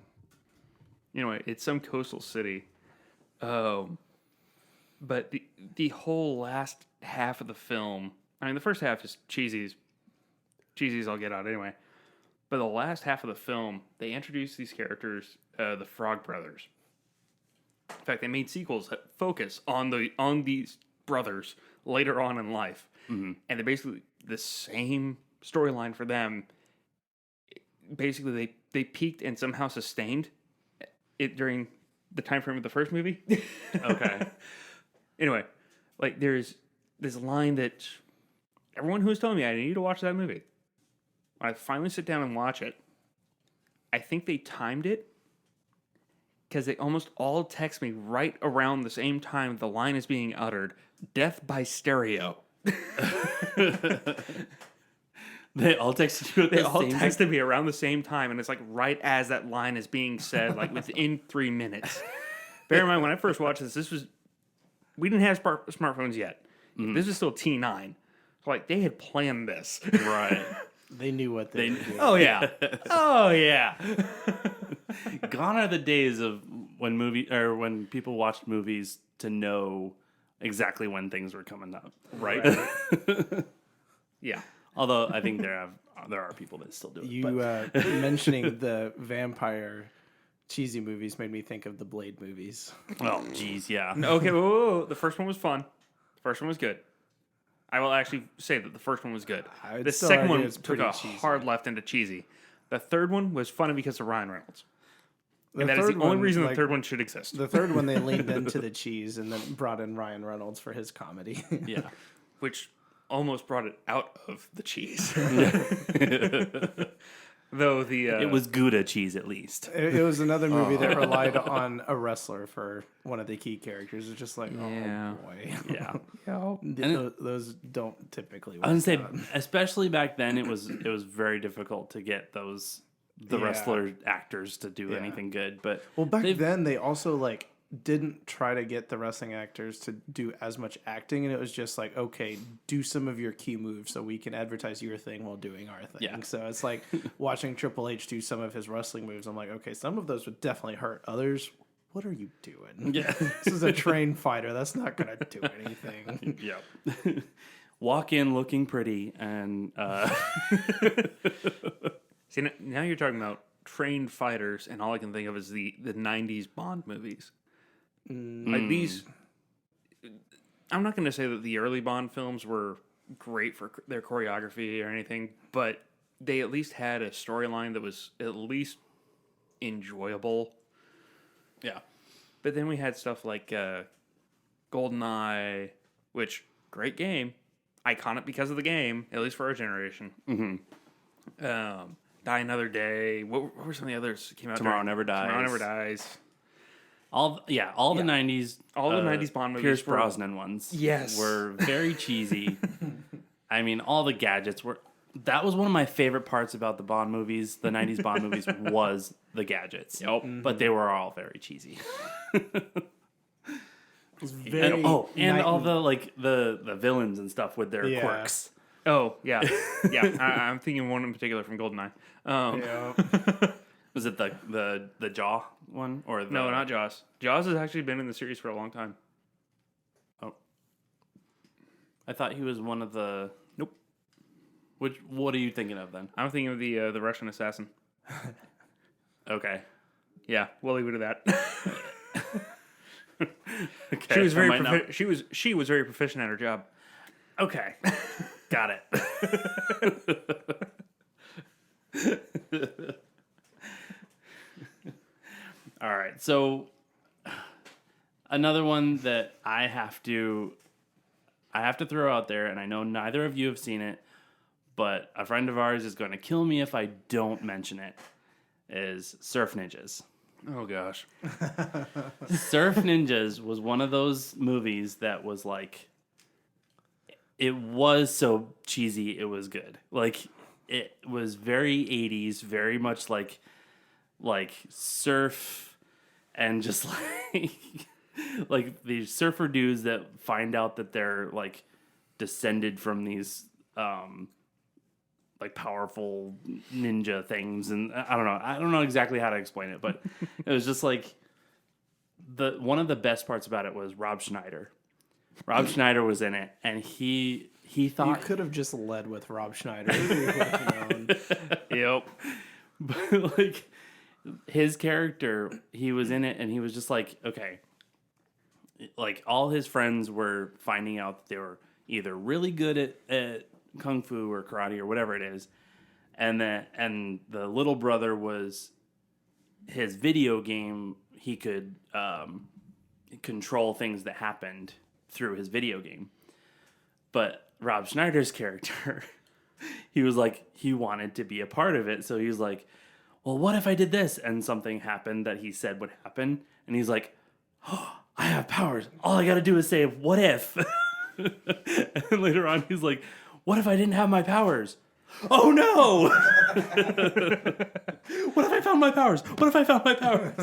Speaker 3: Anyway, it's some coastal city. But the whole last half of the film, I mean, the first half is cheesy as I'll get out anyway. But the last half of the film, they introduce these characters, the Frog Brothers. In fact, they made sequels that focus on these brothers later on in life, and they're basically the same storyline for them. Basically, they peaked and somehow sustained it during the time frame of the first movie.
Speaker 1: Okay.
Speaker 3: Anyway, like there's this line that everyone who was telling me I need to watch that movie. When I finally sit down and watch it, I think they timed it because they almost all text me right around the same time the line is being uttered. Death by stereo.
Speaker 1: They all texted you at
Speaker 3: They
Speaker 1: the
Speaker 3: all
Speaker 1: same
Speaker 3: texted me around the same time, and it's like right as that line is being said, like within 3 minutes. Bear in mind, when I first watched this, we didn't have smartphones yet. This was still T9. So like they had planned this.
Speaker 1: Right.
Speaker 2: They knew what they were doing.
Speaker 3: Oh yeah. Oh yeah.
Speaker 1: Gone are the days of when people watched movies to know exactly when things were coming up.
Speaker 3: Right. Yeah.
Speaker 1: Although I think there are people that still do it.
Speaker 2: You mentioning the vampire cheesy movies made me think of the Blade movies.
Speaker 1: Oh, geez, yeah.
Speaker 3: Okay, whoa. The first one was fun. The first one was good. I will actually say that the first one was good.
Speaker 2: I would
Speaker 3: The
Speaker 2: still
Speaker 3: second
Speaker 2: argue
Speaker 3: one
Speaker 2: it's
Speaker 3: took
Speaker 2: pretty
Speaker 3: a
Speaker 2: cheesy.
Speaker 3: hard left into cheesy. The third one was funny because of Ryan Reynolds. And that is
Speaker 2: third
Speaker 3: the only
Speaker 2: one,
Speaker 3: reason
Speaker 2: like,
Speaker 3: the third one should exist.
Speaker 2: The third one, they leaned into the cheese and then brought in Ryan Reynolds for his comedy.
Speaker 1: Yeah.
Speaker 3: Which almost brought it out of the cheese. Though the
Speaker 1: It was Gouda cheese, at least.
Speaker 2: It was another movie that relied on a wrestler for one of the key characters. It's just like,
Speaker 3: Yeah.
Speaker 2: oh boy.
Speaker 1: Yeah.
Speaker 2: Those don't typically work
Speaker 1: I was gonna
Speaker 2: out.
Speaker 1: say, especially back then, it was very difficult to get the
Speaker 2: Yeah.
Speaker 1: wrestler actors to do
Speaker 2: Yeah.
Speaker 1: anything good. But
Speaker 2: Well, back
Speaker 1: they've-
Speaker 2: then, they also like didn't try to get the wrestling actors to do as much acting, and it was just like, okay, do some of your key moves so we can advertise your thing while doing our thing.
Speaker 1: Yeah.
Speaker 2: So it's like watching Triple H do some of his wrestling moves. I'm like, okay, some of those would definitely hurt. Others, what are you doing?
Speaker 1: Yeah.
Speaker 2: This is a trained fighter. That's not gonna do anything.
Speaker 1: yeah. Walk in looking pretty and
Speaker 3: See, now you're talking about trained fighters, and all I can think of is the 90s Bond movies. Like these, I'm not going to say that the early Bond films were great for their choreography or anything, but they at least had a storyline that was at least enjoyable.
Speaker 1: yeah.
Speaker 3: But then we had stuff like GoldenEye, which, great game, iconic because of the game, at least for our generation. Die Another Day. What were some of the others that came out?
Speaker 1: Tomorrow Never Dies.
Speaker 3: Tomorrow Never Dies.
Speaker 1: All the 90s,
Speaker 3: All the 90s Bond movies
Speaker 1: Pierce
Speaker 3: were-
Speaker 1: Brosnan ones,
Speaker 3: Yes.
Speaker 1: were very cheesy. I mean, all the gadgets were. That was one of my favorite parts about the Bond movies, the 90s Bond movies, was the gadgets.
Speaker 3: Yep.
Speaker 1: But they were all very cheesy.
Speaker 2: It's very
Speaker 1: And all the villains and stuff with their
Speaker 2: Yeah.
Speaker 1: quirks.
Speaker 3: Oh, yeah. Yeah. I'm thinking one in particular from GoldenEye.
Speaker 1: Was it the Jaw one or the,
Speaker 3: No, not Jaws. Jaws has actually been in the series for a long time.
Speaker 1: I thought he was one of the.
Speaker 3: Nope.
Speaker 1: What are you thinking of then?
Speaker 3: I'm thinking of the Russian assassin.
Speaker 1: Okay.
Speaker 3: Yeah, we'll leave it at that.
Speaker 1: Okay.
Speaker 3: She was very
Speaker 1: I might not-
Speaker 3: she was very proficient at her job.
Speaker 1: Okay. Got it. All right. So another one that I have to throw out there, and I know neither of you have seen it, but a friend of ours is going to kill me if I don't mention it, is Surf Ninjas.
Speaker 3: Oh gosh.
Speaker 1: Surf Ninjas was one of those movies that was like, it was so cheesy, it was good. Like, it was very 80s, very much like surf and just like these surfer dudes that find out that they're like descended from these like powerful ninja things, and I don't know exactly how to explain it, but it was just like one of the best parts about it was Rob Schneider. Rob Schneider was in it, and he
Speaker 2: You
Speaker 1: thought
Speaker 2: could have just led with Rob Schneider. We would have known.
Speaker 3: Yep.
Speaker 1: but like his character, he was in it, and he was just like, okay, like all his friends were finding out that they were either really good at kung fu or karate or whatever it is, and the little brother was his video game. He could control things that happened through his video game. But Rob Schneider's character, he was like, he wanted to be a part of it. So he was like, well, what if I did this? And something happened that he said would happen. And he's like, oh, I have powers. All I got to do is say, what if? And later on, he's like, what if I didn't have my powers? Oh no! What if I found my powers? What if I found my powers?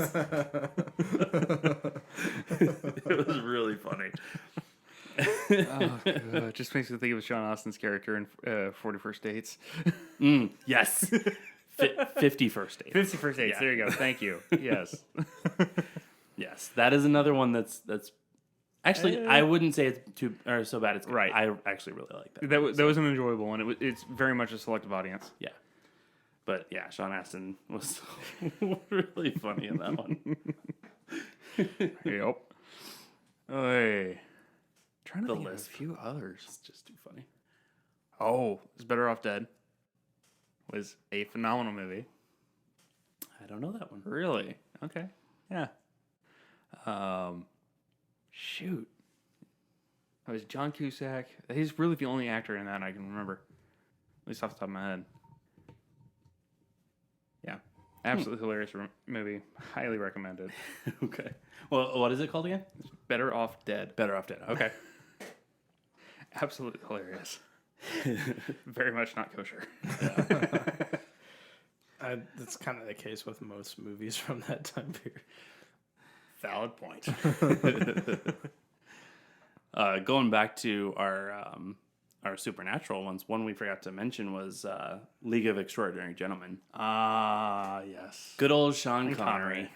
Speaker 1: It was really funny.
Speaker 3: Oh, God. It just makes me think of Sean Austin's character in 41st Dates.
Speaker 1: Yes. 51st Dates.
Speaker 3: 51st Dates.
Speaker 1: Yeah.
Speaker 3: There you go. Thank you. Yes.
Speaker 1: Yes, that is another one that's actually I wouldn't say it's too or so bad. It's good.
Speaker 3: Right.
Speaker 1: I actually really like that.
Speaker 3: That was an enjoyable one. It's very much a selective audience.
Speaker 1: Yeah, but yeah, Sean Astin was really funny in that one.
Speaker 3: Yep. Oy. Trying to
Speaker 1: The
Speaker 3: think of a
Speaker 1: list.
Speaker 3: few others.
Speaker 1: It's just too funny.
Speaker 3: Oh, Is Better Off Dead was a phenomenal movie.
Speaker 1: I don't know that one.
Speaker 3: Really? Okay. Yeah. Shoot. It was John Cusack. He's really the only actor in that I can remember. At least off the top of my head. Yeah. Absolutely hilarious movie. Highly recommended.
Speaker 1: Okay. Well, what is it called again?
Speaker 3: Better Off Dead.
Speaker 1: Better Off Dead. Okay.
Speaker 3: Absolutely hilarious. Very much not kosher.
Speaker 2: That's kind of the case with most movies from that time period.
Speaker 3: Valid point.
Speaker 1: Going back to our supernatural ones, one we forgot to mention was League of Extraordinary Gentlemen.
Speaker 3: Ah, yes.
Speaker 1: Good old Sean Connery.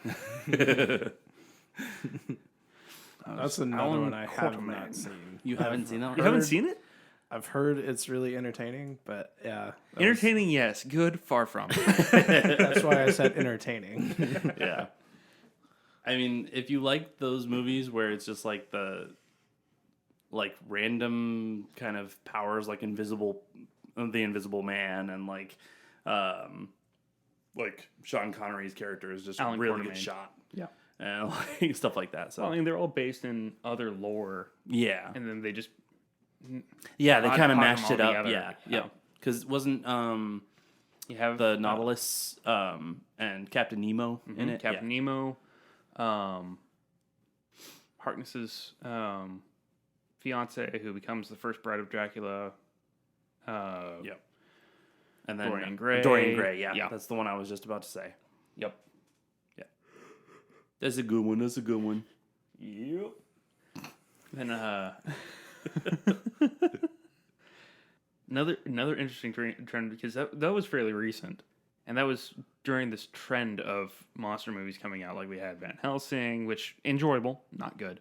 Speaker 2: That's another
Speaker 3: Alan
Speaker 2: one I have
Speaker 3: Quarterman.
Speaker 2: not seen.
Speaker 1: You haven't seen that one?
Speaker 3: You haven't seen it?
Speaker 2: I've heard it's really entertaining, but yeah.
Speaker 3: Entertaining, yes. Good, far from.
Speaker 2: That's why I said entertaining.
Speaker 1: Yeah. I mean, if you like those movies where it's just like the random kind of powers, like the Invisible Man, and like Sean Connery's character is just
Speaker 3: Alan
Speaker 1: really
Speaker 3: Quartermain.
Speaker 1: good shot,
Speaker 3: Yeah.
Speaker 1: and like stuff like that. So
Speaker 3: Well, I mean, they're all based in other lore,
Speaker 1: yeah,
Speaker 3: and then they just
Speaker 1: yeah, they
Speaker 3: Pod-
Speaker 1: kind of
Speaker 3: pod
Speaker 1: mashed
Speaker 3: them
Speaker 1: it
Speaker 3: all
Speaker 1: up.
Speaker 3: together.
Speaker 1: Yeah,
Speaker 3: Yeah.
Speaker 1: yeah, because wasn't
Speaker 3: you have
Speaker 1: the Nautilus and Captain Nemo in it?
Speaker 3: Captain Nemo, Harkness's fiance, who becomes the first bride of Dracula.
Speaker 1: Yep. And then
Speaker 3: Dorian Gray.
Speaker 1: Dorian Gray, yeah,
Speaker 3: Yeah.
Speaker 1: that's the one I was just about to say.
Speaker 3: Yep.
Speaker 1: That's a good one. That's a good one.
Speaker 3: Yep. Then another interesting trend because that was fairly recent, and that was during this trend of monster movies coming out. Like we had Van Helsing, which enjoyable, not good.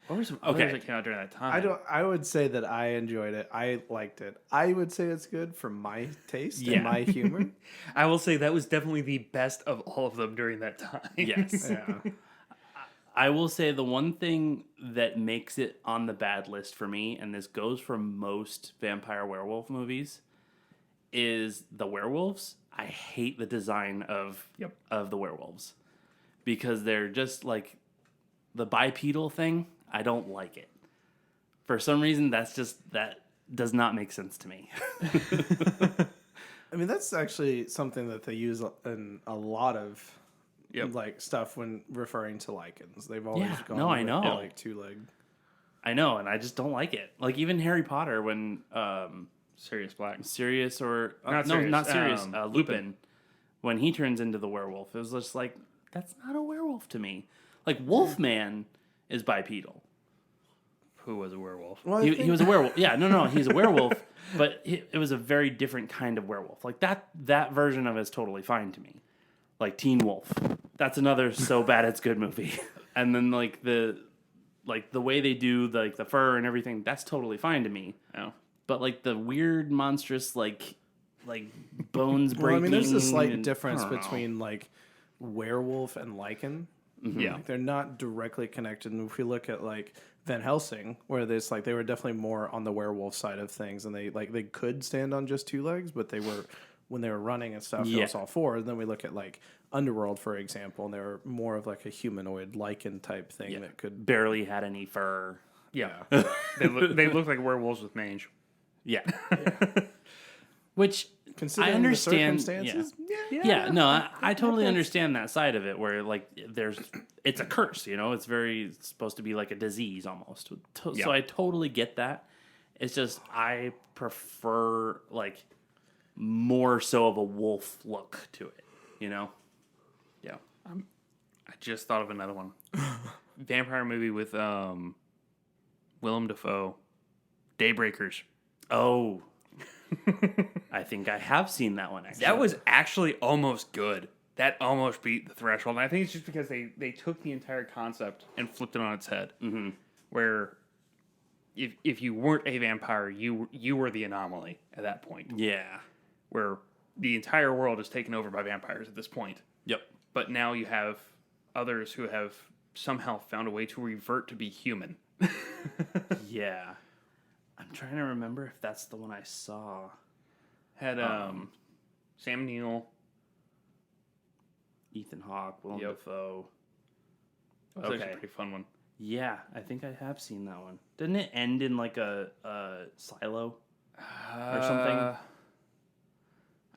Speaker 3: What were some others that came out during that time?
Speaker 2: I would say that I enjoyed it. I liked it. I would say it's good for my taste
Speaker 1: Yeah.
Speaker 2: and my humor.
Speaker 3: I will say that was definitely the best of all of them during that time.
Speaker 1: Yes.
Speaker 2: Yeah.
Speaker 1: I will say the one thing that makes it on the bad list for me, and this goes for most vampire werewolf movies, is the werewolves. I hate the design of the werewolves because they're just like the bipedal thing. I don't like it. For some reason, that does not make sense to me.
Speaker 2: I mean, that's actually something that they use in a lot of like stuff when referring to lichens. They've always
Speaker 1: Yeah,
Speaker 2: gone
Speaker 1: no, I
Speaker 2: with
Speaker 1: know.
Speaker 2: like two-legged.
Speaker 1: I know, and I just don't like it. Like even Harry Potter when
Speaker 3: Sirius Black.
Speaker 1: Sirius or
Speaker 3: Not
Speaker 1: no,
Speaker 3: Sirius,
Speaker 1: not Sirius,
Speaker 3: Lupin.
Speaker 1: Lupin, when he turns into the werewolf, it was just like that's not a werewolf to me. Like Wolfman is bipedal.
Speaker 3: Who was a werewolf?
Speaker 2: Well,
Speaker 1: He was a werewolf. Yeah, no, he's a werewolf, but it was a very different kind of werewolf. Like that version of it is totally fine to me. Like Teen Wolf, that's another so bad it's good movie. And then like the way they do the fur and everything, that's totally fine to me.
Speaker 3: Oh.
Speaker 1: But like the weird monstrous like bones
Speaker 2: Well, I
Speaker 1: breaking.
Speaker 2: mean, there's a slight
Speaker 1: and-
Speaker 2: difference
Speaker 1: I don't know.
Speaker 2: between like werewolf and lichen.
Speaker 3: Yeah.
Speaker 2: Like, they're not directly connected. And if we look at like Van Helsing, where there's like they were definitely more on the werewolf side of things, and they could stand on just two legs, but they were when they were running and stuff, it
Speaker 1: Yeah.
Speaker 2: was all four. And then we look at like Underworld, for example, and they were more of like a humanoid lichen type thing that could.
Speaker 1: barely had any fur.
Speaker 3: Yeah. they look like werewolves with mange.
Speaker 1: Yeah. Which
Speaker 2: Considering
Speaker 1: I understand.
Speaker 2: the circumstances,
Speaker 1: Yeah, no, I totally understand that side of it where like it's a curse, it's very supposed to be like a disease almost. So
Speaker 3: Yeah.
Speaker 1: I totally get that. It's just I prefer like more so of a wolf look to it,
Speaker 3: Yeah. I just thought of another one. Vampire movie with Willem Dafoe. Daybreakers.
Speaker 1: Oh. I think I have seen that one actually.
Speaker 3: That was actually almost good. That almost beat the threshold. And I think it's just because they took the entire concept and flipped it on its head. Mm-hmm. Where if you weren't a vampire, you were the anomaly at that point.
Speaker 1: Yeah.
Speaker 3: Where the entire world is taken over by vampires at this point.
Speaker 1: Yep.
Speaker 3: But now you have others who have somehow found a way to revert to be human.
Speaker 1: Yeah. I'm trying to remember if that's the one I saw.
Speaker 3: Had Sam Neill.
Speaker 1: Ethan Hawke, Willem
Speaker 3: Yep.
Speaker 1: Dafoe.
Speaker 3: That was actually
Speaker 1: Okay.
Speaker 3: a pretty fun one.
Speaker 1: Yeah, I think I have seen that one. Didn't it end in like a silo or something?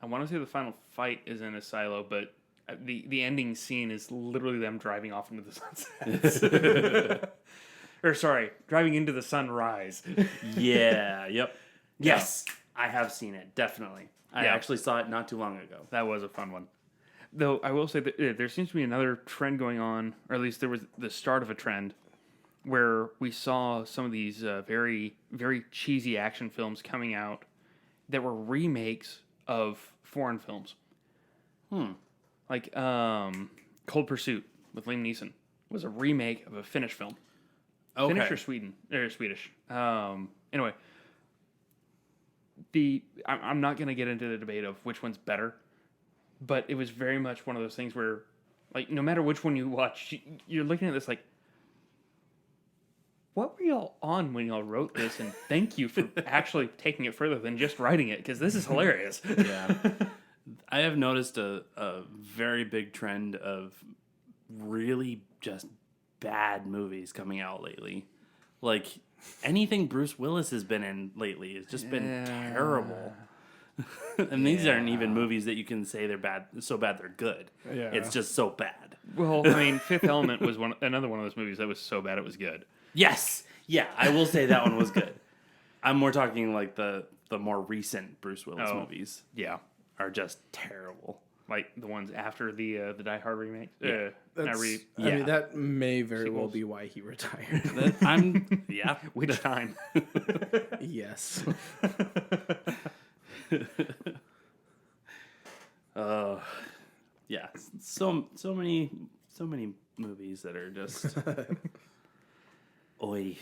Speaker 3: I want to say the final fight is in a silo, but the ending scene is literally them driving off into the sunset. Or sorry, driving into the sunrise.
Speaker 1: Yeah, yep. Yes, I have seen it, definitely. I
Speaker 3: Yeah.
Speaker 1: actually saw it not too long ago.
Speaker 3: That was a fun one. Though I will say that there seems to be another trend going on, or at least there was the start of a trend, where we saw some of these very, very cheesy action films coming out that were remakes of foreign films. Like Cold Pursuit with Liam Neeson was a remake of a Finnish film.
Speaker 1: Okay.
Speaker 3: Finnish or Swedish. Anyway, I'm not going to get into the debate of which one's better, but it was very much one of those things where, like, no matter which one you watch, you're looking at this like, what were y'all on when y'all wrote this? And thank you for actually taking it further than just writing it, because this is hilarious.
Speaker 1: Yeah. I have noticed a very big trend of really just bad movies coming out lately. Like anything Bruce Willis has been in lately has just been terrible. And these aren't even movies that you can say they're bad, so bad they're good.
Speaker 2: Yeah.
Speaker 1: It's just so bad.
Speaker 3: Well, I mean, Fifth Element was another one of those movies that was so bad it was good.
Speaker 1: Yes. Yeah, I will say that one was good. I'm more talking like the more recent Bruce Willis movies
Speaker 3: Yeah.
Speaker 1: are just terrible.
Speaker 3: Like the ones after the Die Hard remake.
Speaker 1: Yeah.
Speaker 2: I
Speaker 1: Yeah.
Speaker 2: mean, that may very well
Speaker 3: Sequels.
Speaker 2: be why he retired.
Speaker 1: Yeah.
Speaker 3: Which time?
Speaker 2: Yes.
Speaker 1: Yeah. So many movies that are just oi.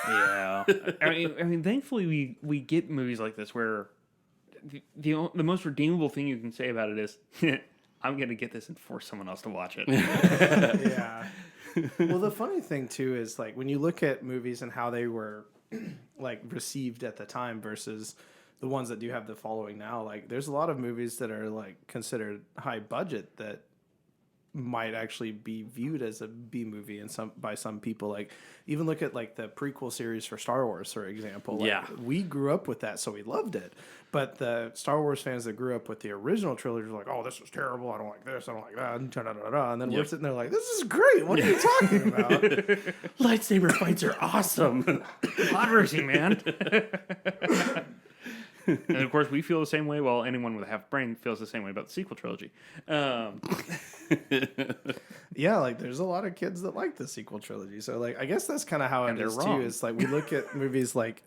Speaker 3: Yeah. I mean, thankfully we get movies like this where the most redeemable thing you can say about it is, I'm gonna get this and force someone else to watch it.
Speaker 2: Yeah. Well, the funny thing too is like when you look at movies and how they were like received at the time versus the ones that do have the following now, like there's a lot of movies that are like considered high budget that might actually be viewed as a B movie by some people. Like, even look at like the prequel series for Star Wars, for example. Like,
Speaker 1: Yeah.
Speaker 2: we grew up with that, so we loved it. But the Star Wars fans that grew up with the original trilogy were like, "Oh, this is terrible. I don't like this. I don't like that." And then we're sitting there like, "This is great. What are you talking about?"
Speaker 1: Lightsaber fights are awesome.
Speaker 3: Pod racing, man. And of course, we feel the same way. Well, anyone with a half brain feels the same way about the sequel trilogy.
Speaker 2: Yeah, like there's a lot of kids that like the sequel trilogy. So like, I guess that's kind of how it
Speaker 3: they're
Speaker 2: is
Speaker 3: wrong.
Speaker 2: too. It's like we look at movies like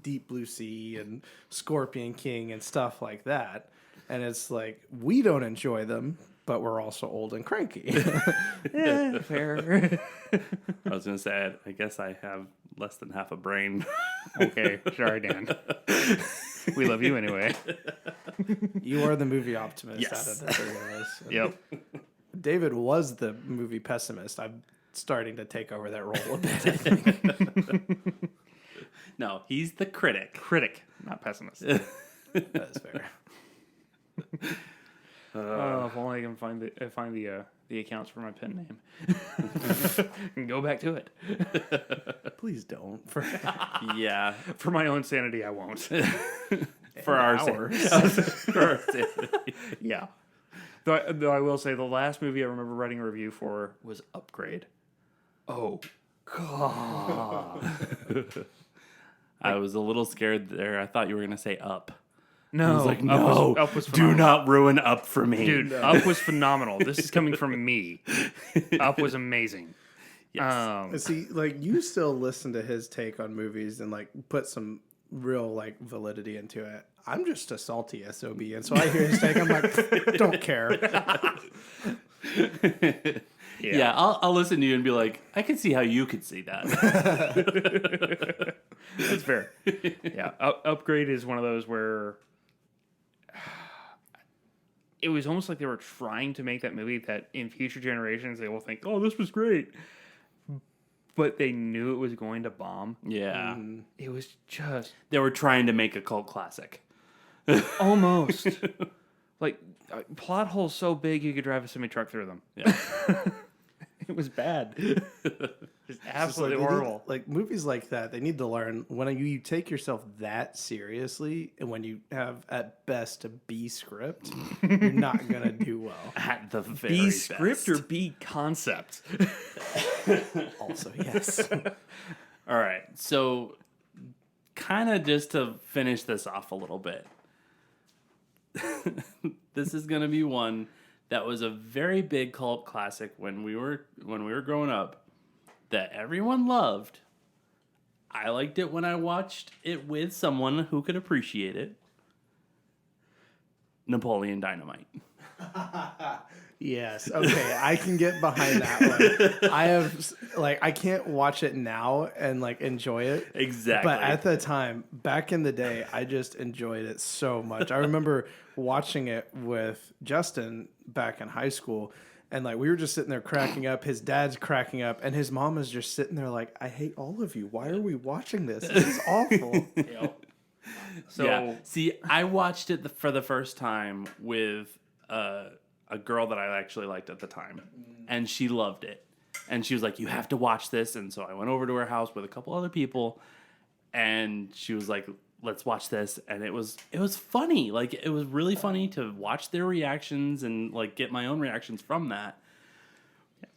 Speaker 2: Deep Blue Sea and Scorpion King and stuff like that, and it's like we don't enjoy them, but we're also old and cranky.
Speaker 3: Fair.
Speaker 1: I was gonna say, I guess I have less than half a brain.
Speaker 3: Okay, sorry, Dan. We love you anyway.
Speaker 2: You are the movie optimist
Speaker 1: Yes.
Speaker 2: out of the three of us.
Speaker 3: Yep.
Speaker 2: David was the movie pessimist. I'm starting to take over that role a bit, I think.
Speaker 1: No, he's the critic.
Speaker 3: Critic, not pessimist.
Speaker 2: That's fair.
Speaker 3: If only I can find the accounts for my pen name. And go back to it.
Speaker 2: Please don't.
Speaker 1: Yeah,
Speaker 3: For my own sanity, I won't.
Speaker 1: for our
Speaker 2: Ours.
Speaker 1: for our sanity.
Speaker 3: Yeah. Though I will say the last movie I remember writing a review for was Upgrade. Oh, God.
Speaker 1: I was a little scared there. I thought you were gonna say Up.
Speaker 3: No.
Speaker 1: I was like,
Speaker 3: Up
Speaker 1: no,
Speaker 3: Up was
Speaker 1: do
Speaker 3: phenomenal.
Speaker 1: not ruin Up for me.
Speaker 3: Dude, Up was phenomenal. This is coming from me. Up was amazing.
Speaker 1: Yes.
Speaker 2: See, like you still listen to his take on movies and like put some real like validity into it. I'm just a salty SOB, and so I hear his take. I'm like, don't care.
Speaker 1: Yeah, I'll listen to you and be like, I can see how you could see that.
Speaker 3: That's fair. Yeah, Upgrade is one of those where it was almost like they were trying to make that movie that in future generations they will think, "Oh, this was great," but they knew it was going to bomb.
Speaker 1: Yeah,
Speaker 3: It was just
Speaker 1: they were trying to make a cult classic.
Speaker 3: almost like plot holes so big you could drive a semi truck through them.
Speaker 1: Yeah.
Speaker 3: It was bad. Just absolutely
Speaker 2: Like,
Speaker 3: horrible.
Speaker 2: Like movies like that, they need to learn when you take yourself that seriously, and when you have at best a B script, you're not gonna do well.
Speaker 1: At the very
Speaker 3: B
Speaker 1: best.
Speaker 3: script or B concept?
Speaker 2: Also, yes.
Speaker 1: All right, so kind of just to finish this off a little bit, this is gonna be one that was a very big cult classic when we were growing up that everyone loved. I liked it when I watched it with someone who could appreciate it. Napoleon Dynamite.
Speaker 2: Yes. Okay, I can get behind that one. I can't watch it now and like enjoy it.
Speaker 1: Exactly.
Speaker 2: But at the time, back in the day, I just enjoyed it so much. I remember watching it with Justin back in high school, and like we were just sitting there cracking up. His dad's cracking up, and his mom is just sitting there like, "I hate all of you. Why are we watching this? This is awful."
Speaker 3: So
Speaker 1: yeah. See, I watched it for the first time with a girl that I actually liked at the time, and she loved it. And she was like, "You have to watch this." And so I went over to her house with a couple other people, and she was like, "Let's watch this." And it was funny. Like, it was really funny to watch their reactions and like get my own reactions from that.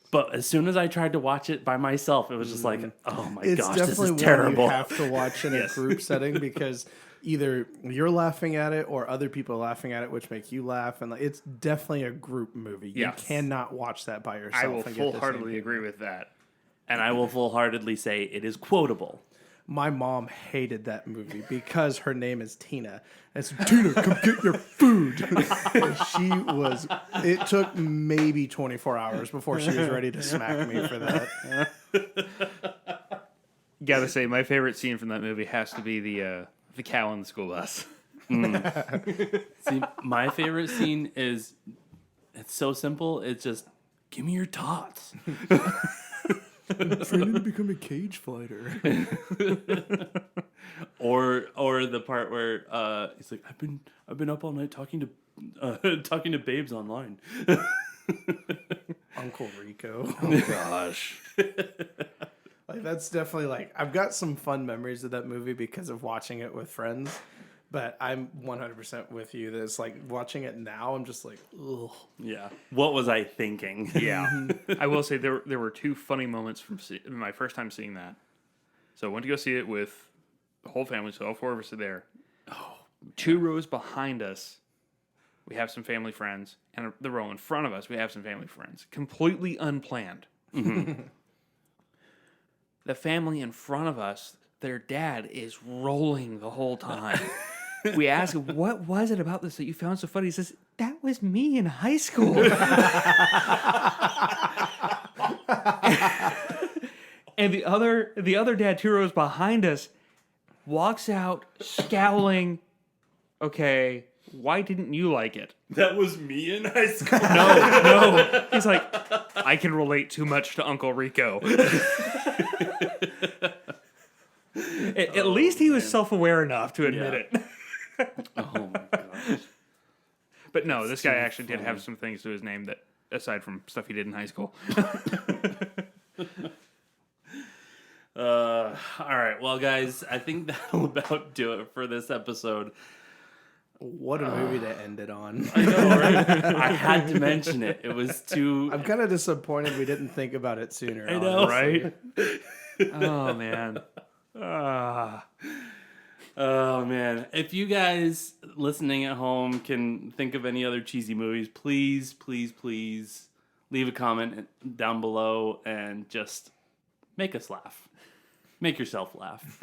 Speaker 1: But as soon as I tried to watch it by myself, it was just like, oh my
Speaker 2: It's
Speaker 1: gosh, this
Speaker 2: definitely
Speaker 1: is terrible.
Speaker 2: one you have to watch in a group setting because either you're laughing at it or other people are laughing at it, which make you laugh. And like, it's definitely a group movie. You
Speaker 3: Yes.
Speaker 2: cannot watch that by yourself.
Speaker 3: I will
Speaker 2: and get the same
Speaker 3: full-heartedly
Speaker 2: thing.
Speaker 3: agree with that.
Speaker 1: And I will full-heartedly say it is quotable.
Speaker 2: My mom hated that movie because her name is Tina. And so, Tina, come get your food. And it took maybe 24 hours before she was ready to smack me for that.
Speaker 3: Gotta say, my favorite scene from that movie has to be the cow in the school bus.
Speaker 1: See, my favorite scene is, it's so simple. It's just, give me your tots.
Speaker 2: I'm training to become a cage fighter.
Speaker 1: Or the part where he's like, I've been up all night talking to babes online.
Speaker 2: Uncle Rico.
Speaker 1: Oh gosh.
Speaker 2: Like that's definitely like I've got some fun memories of that movie because of watching it with friends. But I'm 100% with you. That it's like watching it now. I'm just like, ugh.
Speaker 1: Yeah. What was I thinking?
Speaker 3: Yeah. I will say there were two funny moments from my first time seeing that. So I went to go see it with the whole family, so all 4 of us are there. Oh, 2 rows behind us, we have some family friends, and the row in front of us, we have some family friends. Completely unplanned. The family in front of us, their dad is rolling the whole time. We ask him, what was it about this that you found so funny? He says, that was me in high school. And the other dad 2 rows behind us walks out scowling. Okay, why didn't you like it?
Speaker 1: That was me in high school.
Speaker 3: No. He's like, I can relate too much to Uncle Rico. At least he was self-aware enough to admit it.
Speaker 1: Oh my gosh.
Speaker 3: But no, this guy actually did have some things to his name that, aside from stuff he did in high school.
Speaker 1: All right. Well, guys, I think that'll about do it for this episode.
Speaker 2: What a movie to end it on.
Speaker 1: I know, right? I had to mention it. It was too...
Speaker 2: I'm kind of disappointed we didn't think about it sooner.
Speaker 1: I know.
Speaker 3: Right? Oh, man.
Speaker 1: Oh, man. If you guys listening at home can think of any other cheesy movies, please, please, please leave a comment down below and just make us laugh. Make yourself laugh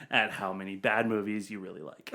Speaker 1: at how many bad movies you really like.